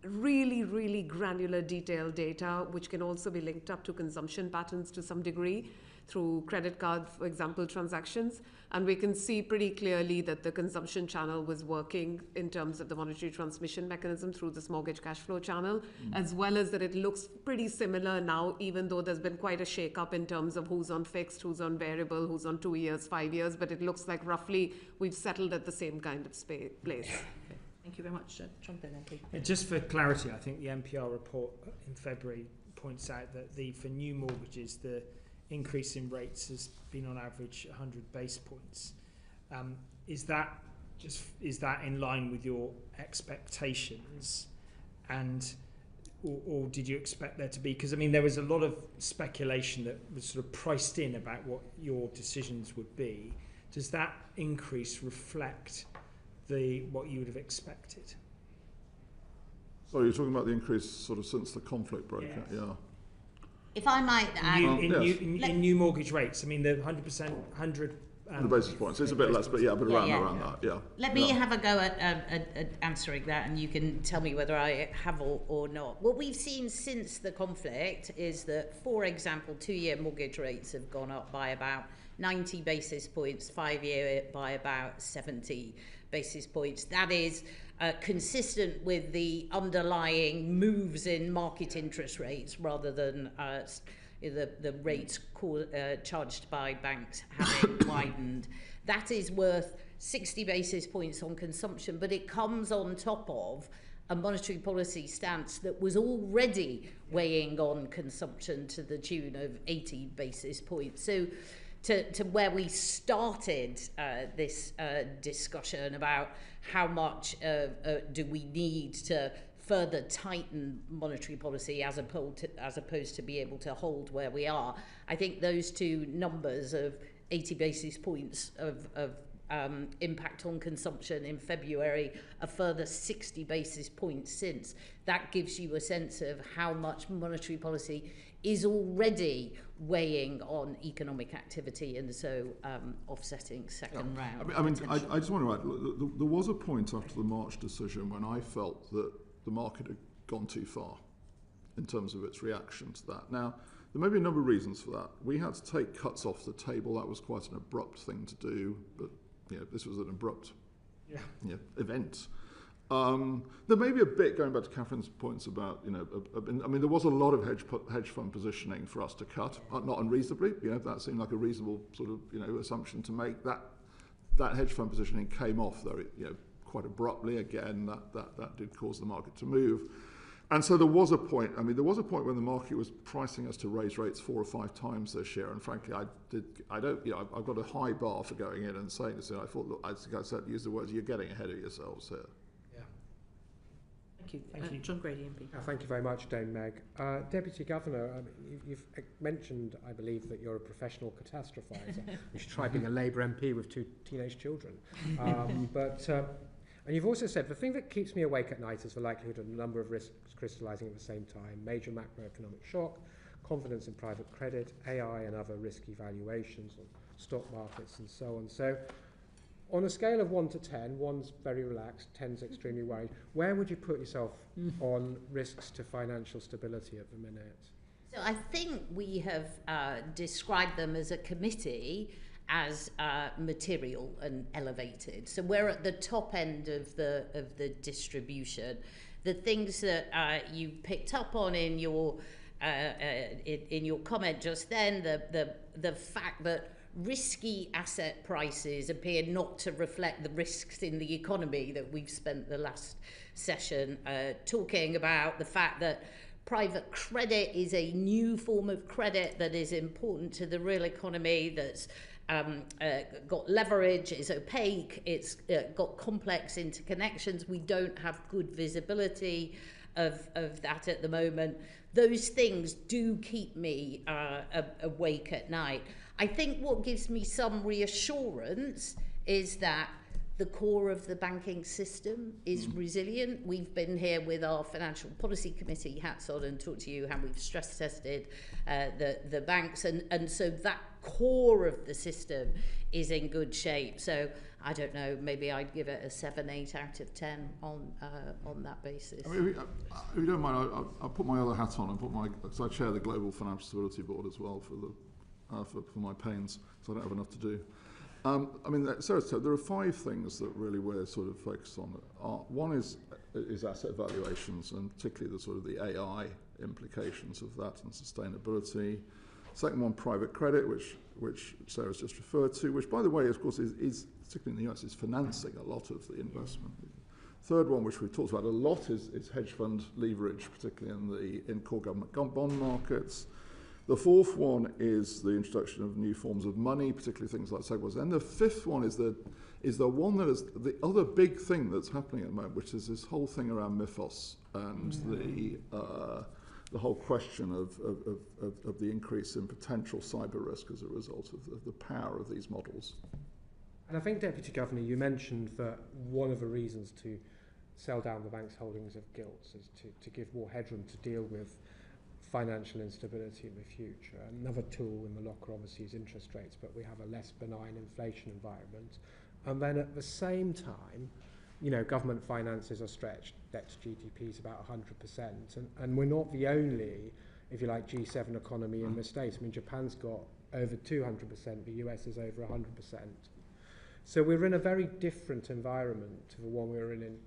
really granular detailed data which can also be linked up to consumption patterns to some degree through credit card, for example, transactions. And we can see pretty clearly that the consumption channel was working in terms of the monetary transmission mechanism through this mortgage cash flow channel, as well as that it looks pretty similar now, even though there's been quite a shake-up in terms of who's on fixed, who's on variable, who's on 2 years, 5 years, but it looks like roughly we've settled at the same kind of place. Thank you very much. John Breeden, And just for clarity, I think the MPR report in February points out that for new mortgages, the increase in rates has been on average 100 basis points. Is that in line with your expectations, or did you expect there to be? Because I mean, there was a lot of speculation that was sort of priced in about what your decisions would be. Does that increase reflect what you would have expected? So you're talking about the increase sort of since the conflict broke out, yeah. If I might add, in new mortgage rates, I mean the 100%, 100 basis points. It's a bit less, but around that, yeah. Let me have a go at answering that, and you can tell me whether I have or not. What we've seen since the conflict is that, for example, 2-year mortgage rates have gone up by about 90 basis points, 5-year by about 70 basis points. That is consistent with the underlying moves in market interest rates rather than the rates charged by banks having widened. That is worth 60 basis points on consumption, but it comes on top of a monetary policy stance that was already weighing on consumption to the tune of 80 basis points. So to where we started this discussion about how much do we need to further tighten monetary policy as opposed to be able to hold where we are. I think those two numbers of 80 basis points of impact on consumption in February, a further 60 basis points since, that gives you a sense of how much monetary policy is already weighing on economic activity and so offsetting second round. I just want to add, there was a point after the March decision when I felt that the market had gone too far in terms of its reaction to that. Now, there may be a number of reasons for that. We had to take cuts off the table. That was quite an abrupt thing to do, but this was an abrupt event. There may be a bit, going back to Catherine's points about, there was a lot of hedge fund positioning for us to cut, not unreasonably. That seemed like a reasonable sort of, assumption to make. That hedge fund positioning came off, though, quite abruptly. Again, that did cause the market to move. And so there was a point. when the market was pricing us to raise rates 4 or 5 times this year. And frankly, I've got a high bar for going in and saying this. And I thought, look, I think I said, use the words, you're getting ahead of yourselves here. Thank you. John Grady, MP. Thank you very much, Dame Meg. Deputy Governor, you've mentioned, I believe, that you're a professional catastrophizer. You should try being a Labour MP with 2 teenage children. And you've also said, the thing that keeps me awake at night is the likelihood of a number of risks crystallising at the same time: major macroeconomic shock, confidence in private credit, AI and other risky valuations on stock markets and so on. So on a scale of 1 to 10, 1's very relaxed, 10's extremely worried. Where would you put yourself on risks to financial stability at the minute? So I think we have described them as a committee as material and elevated. So we're at the top end of the distribution. The things that you picked up on in your comment just then, the fact that risky asset prices appear not to reflect the risks in the economy that we've spent the last session talking about, the fact that private credit is a new form of credit that is important to the real economy, that's got leverage, is opaque, it's got complex interconnections. We don't have good visibility of that at the moment. Those things do keep me awake at night. I think what gives me some reassurance is that the core of the banking system is resilient. We've been here with our Financial Policy Committee hats on and talked to you how we've stress tested the banks, and so that core of the system is in good shape. So I don't know, maybe I'd give it a 7, 8 out of 10 on that basis. I mean, if you don't mind, I'll put my other hat on and because I chair the Global Financial Stability Board as well for my pains, so I don't have enough to do. I mean, so there are 5 things that really we're sort of focused on. One is asset valuations, and particularly the sort of the AI implications of that and sustainability. Second one, private credit, which Sarah's just referred to, which, by the way, of course, is particularly in the US, is financing a lot of the investment. Third one, which we've talked about a lot, is hedge fund leverage, particularly in core government bond markets. The fourth one is the introduction of new forms of money, particularly things like segways. And the fifth one is the one that is the other big thing that's happening at the moment, which is this whole thing around MIFOS and the whole question of the increase in potential cyber risk as a result of the power of these models. And I think, Deputy Governor, you mentioned that one of the reasons to sell down the bank's holdings of gilts is to give more headroom to deal with financial instability in the future. Another tool in the locker obviously is interest rates, but we have a less benign inflation environment. And then at the same time, you know, government finances are stretched. Debt to GDP is about 100%. And we're not the only, if you like, G7 economy in the States. I mean, Japan's got over 200%, the US is over 100%. So we're in a very different environment to the one we were in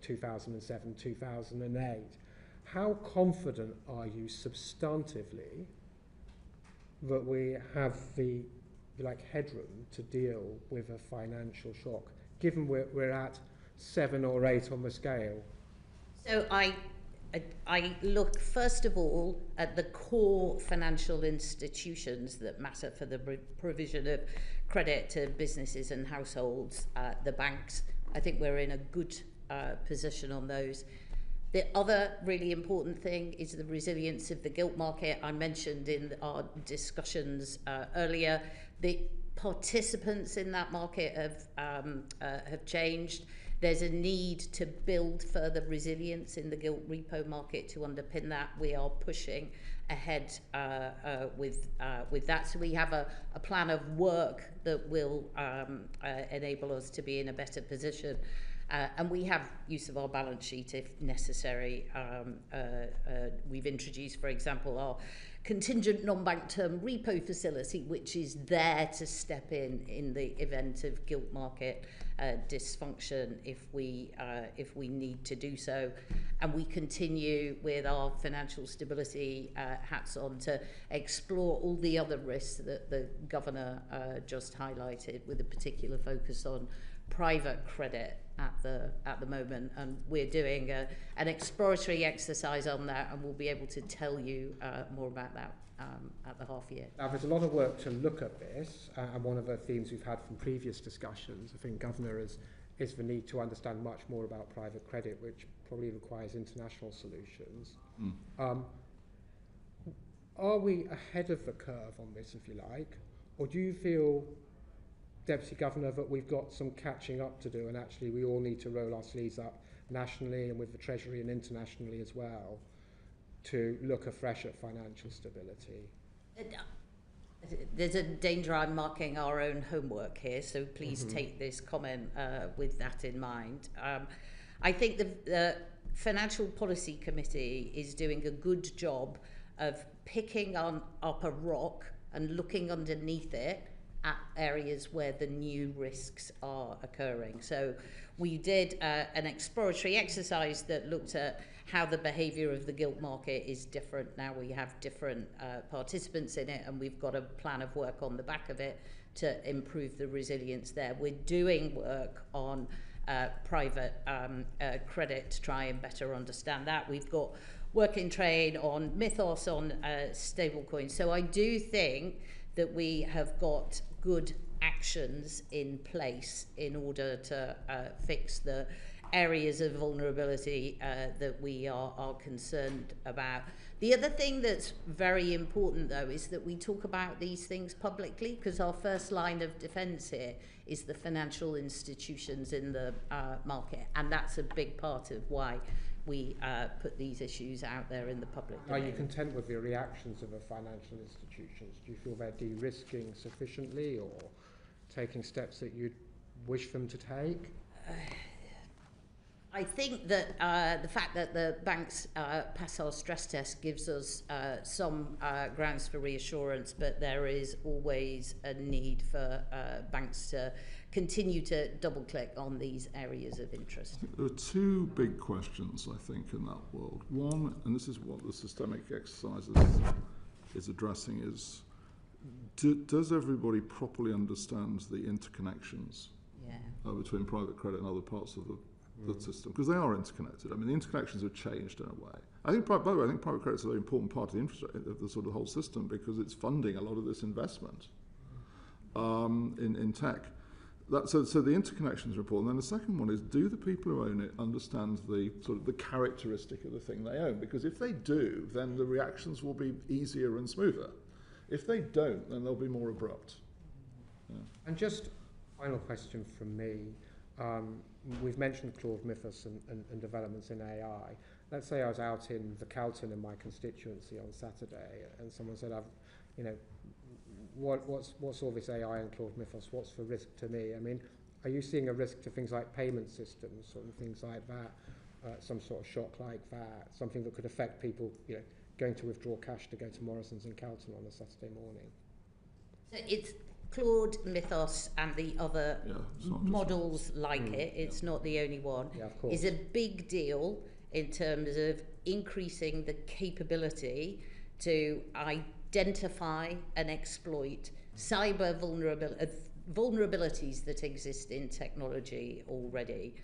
2007, 2008. How confident are you substantively that we have the headroom to deal with a financial shock, given we're at 7 or 8 on the scale? So I look first of all at the core financial institutions that matter for the provision of credit to businesses and households, the banks. I think we're in a good position on those. The other really important thing is the resilience of the gilt market. I mentioned in our discussions earlier, the participants in that market have changed. There's a need to build further resilience in the gilt repo market to underpin that. We are pushing ahead with that. So we have a plan of work that will enable us to be in a better position. And we have use of our balance sheet if necessary. We've introduced, for example, our contingent non-bank term repo facility, which is there to step in the event of gilt market dysfunction if we need to do so. And we continue with our financial stability hats on to explore all the other risks that the Governor just highlighted, with a particular focus on private credit at the moment, and we're doing an exploratory exercise on that, and we'll be able to tell you more about that at the half year. Now, there's a lot of work to look at this, and one of the themes we've had from previous discussions, I think, Governor, is the need to understand much more about private credit, which probably requires international solutions. Are we ahead of the curve on this, if you like, or do you feel, Deputy Governor, that we've got some catching up to do, and actually we all need to roll our sleeves up nationally and with the Treasury and internationally as well to look afresh at financial stability? There's a danger I'm marking our own homework here, so please take this comment with that in mind. I think the Financial Policy Committee is doing a good job of picking up a rock and looking underneath it at areas where the new risks are occurring. So we did an exploratory exercise that looked at how the behaviour of the gilt market is different. Now we have different participants in it, and we've got a plan of work on the back of it to improve the resilience there. We're doing work on private credit to try and better understand that. We've got work in train on Mythos, on stablecoins. So I do think that we have got good actions in place in order to fix the areas of vulnerability that we are concerned about. The other thing that's very important, though, is that we talk about these things publicly, because our first line of defence here is the financial institutions in the market, and that's a big part of why we put these issues out there in the public domain. Are you content with the reactions of the financial institutions? Do you feel they're de-risking sufficiently or taking steps that you'd wish them to take? I think that the fact that the banks pass our stress test gives us some grounds for reassurance, but there is always a need for banks to continue to double-click on these areas of interest. I think there are two big questions, I think, in that world. One, and this is what the systemic exercise is addressing, is does everybody properly understand the interconnections between private credit and other parts of the system, because they are interconnected. I mean, the interconnections have changed in a way. I think, by the way, I think private credit is a very important part of the infrastructure of the sort of whole system, because it's funding a lot of this investment in tech. So the interconnections are important. And then the second one is, do the people who own it understand the sort of the characteristic of the thing they own? Because if they do, then the reactions will be easier and smoother. If they don't, then they'll be more abrupt. Yeah. And just final question from me. We've mentioned Claude Mythos and developments in AI. Let's say I was out in the Calton in my constituency on Saturday, and someone said, what's all this AI and Claude Mythos? What's the risk to me? I mean, are you seeing a risk to things like payment systems and things like that, some sort of shock like that, something that could affect people, going to withdraw cash to go to Morrison's in Calton on a Saturday morning? So it's Claude, Mythos, and the other models like it, it's not the only one, is a big deal in terms of increasing the capability to identify and exploit cyber vulnerabilities that exist in technology already.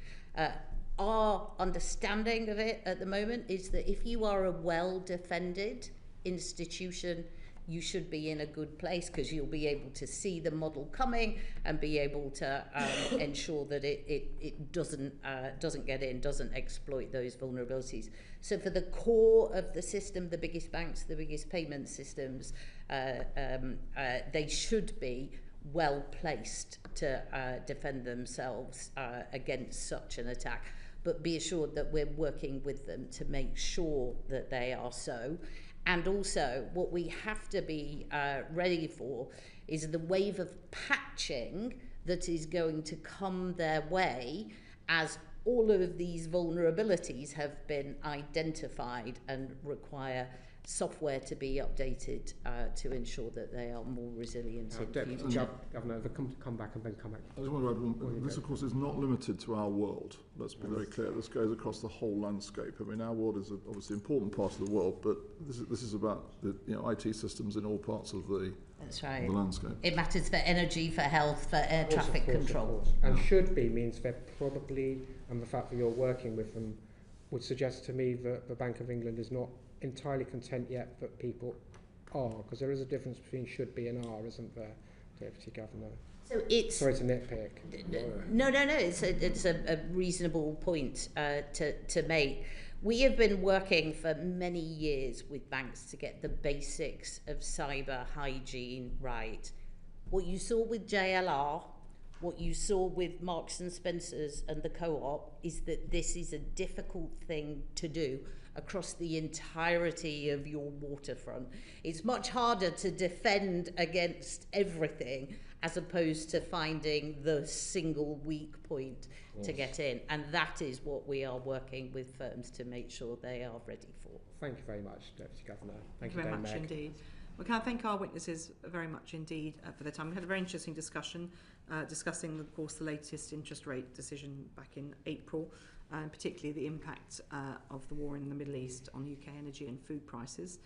Our understanding of it at the moment is that if you are a well-defended institution, you should be in a good place, because you'll be able to see the model coming and be able to ensure that it doesn't get in, doesn't exploit those vulnerabilities. So for the core of the system, the biggest banks, the biggest payment systems, they should be well placed to defend themselves against such an attack. But be assured that we're working with them to make sure that they are so. And also, what we have to be ready for is the wave of patching that is going to come their way as all of these vulnerabilities have been identified and require software to be updated to ensure that they are more resilient in future. Governor, come back and then come back. I just want to add one. This, of course, is not limited to our world. Let's be very clear. This goes across the whole landscape. I mean, our world is obviously an important part of the world, but this is about the IT systems in all parts of the landscape. It matters for energy, for health, for air traffic control. And should be means they're probably, and the fact that you're working with them would suggest to me that the Bank of England is not entirely content yet that people are, because there is a difference between should be and are, isn't there, Deputy Governor? So it's sorry to nitpick. No. It's a reasonable point to make. We have been working for many years with banks to get the basics of cyber hygiene right. What you saw with JLR, what you saw with Marks and Spencer's and the Co-op, is that this is a difficult thing to do across the entirety of your waterfront. It's much harder to defend against everything as opposed to finding the single weak point to get in. And that is what we are working with firms to make sure they are ready for. Thank you very much, Deputy Governor. Thank you very much indeed. We can thank our witnesses very much indeed for their time. We had a very interesting discussion discussing, of course, the latest interest rate decision back in April, and particularly the impact of the war in the Middle East on UK energy and food prices.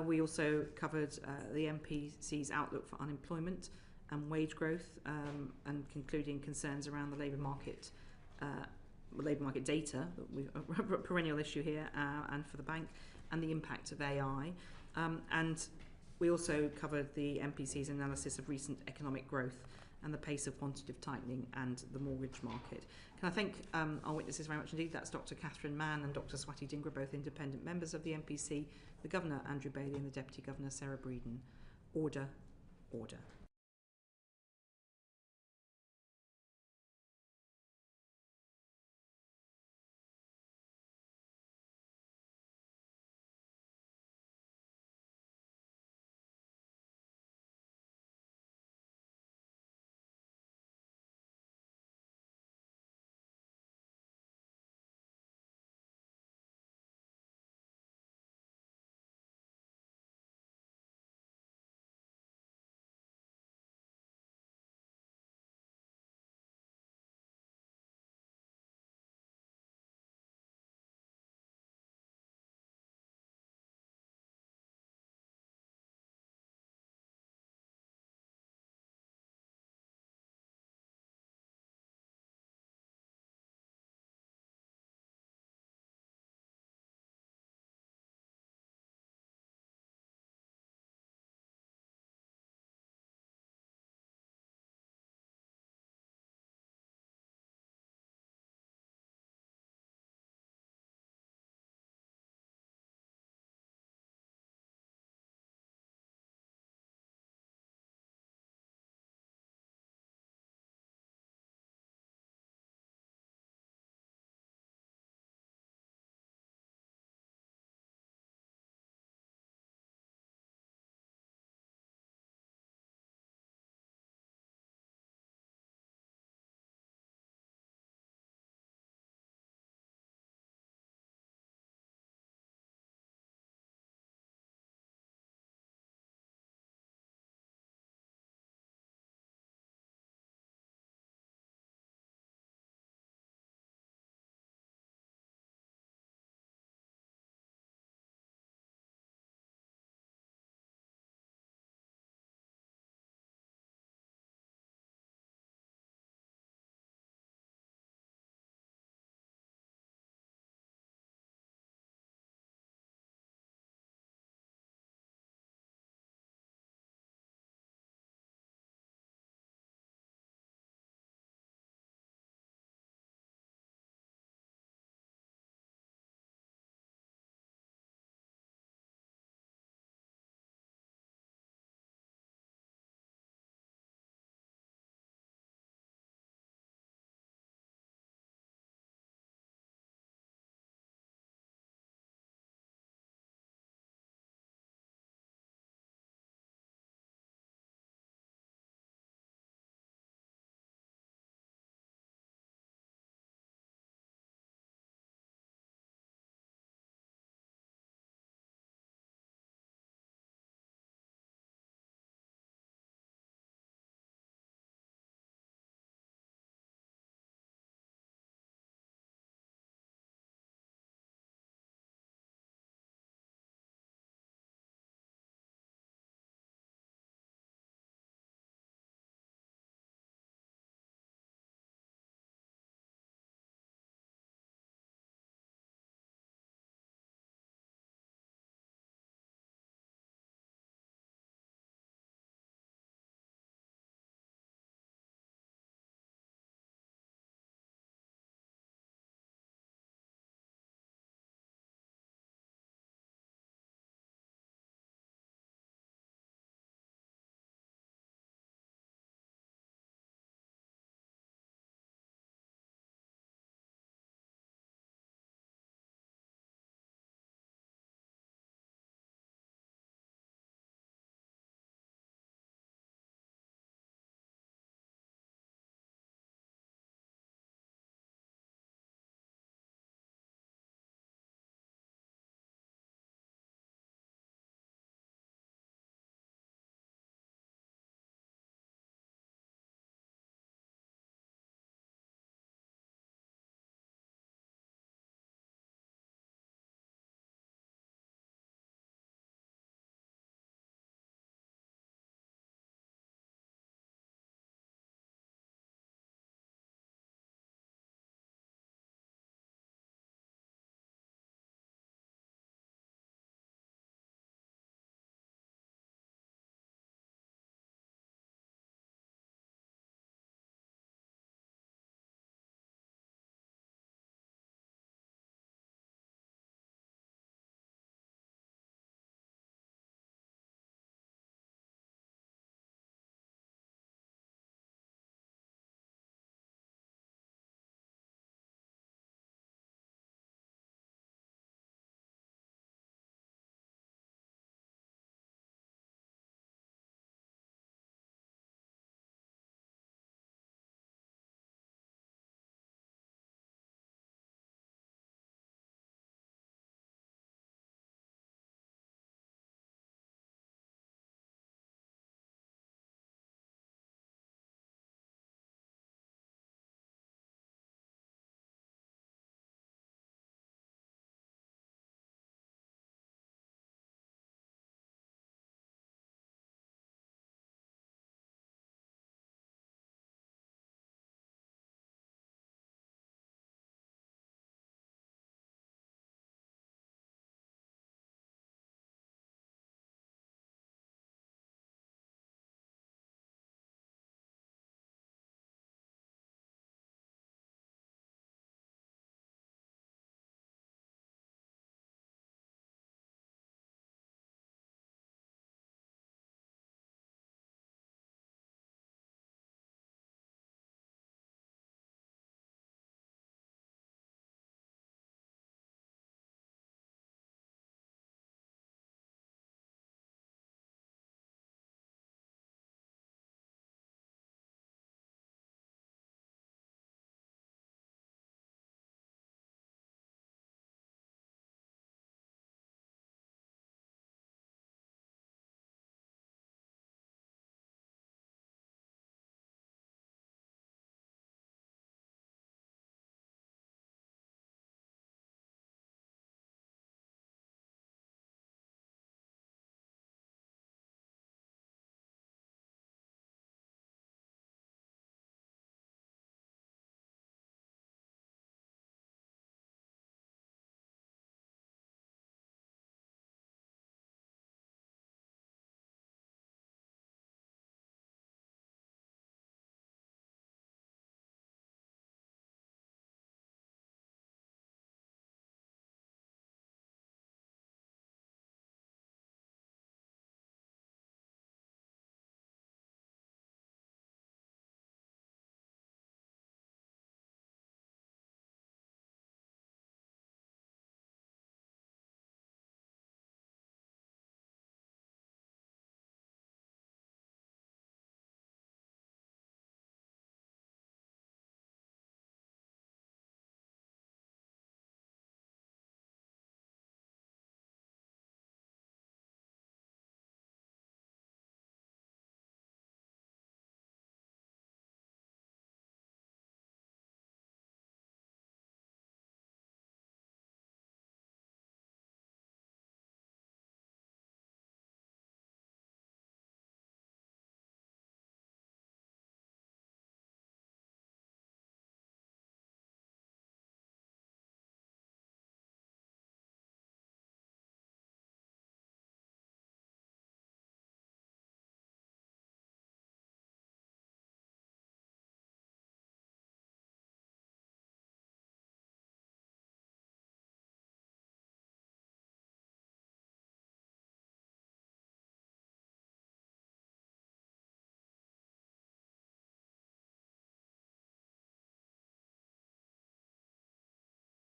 We also covered the MPC's outlook for unemployment and wage growth, and concluding concerns around the labour market data, a perennial issue here, and for the bank, and the impact of AI. And we also covered the MPC's analysis of recent economic growth and the pace of quantitative tightening and the mortgage market. Can I thank our witnesses very much indeed? That's Dr. Catherine Mann and Dr. Swati Dhingra, both independent members of the MPC, the Governor Andrew Bailey and the Deputy Governor Sarah Breeden. Order, order.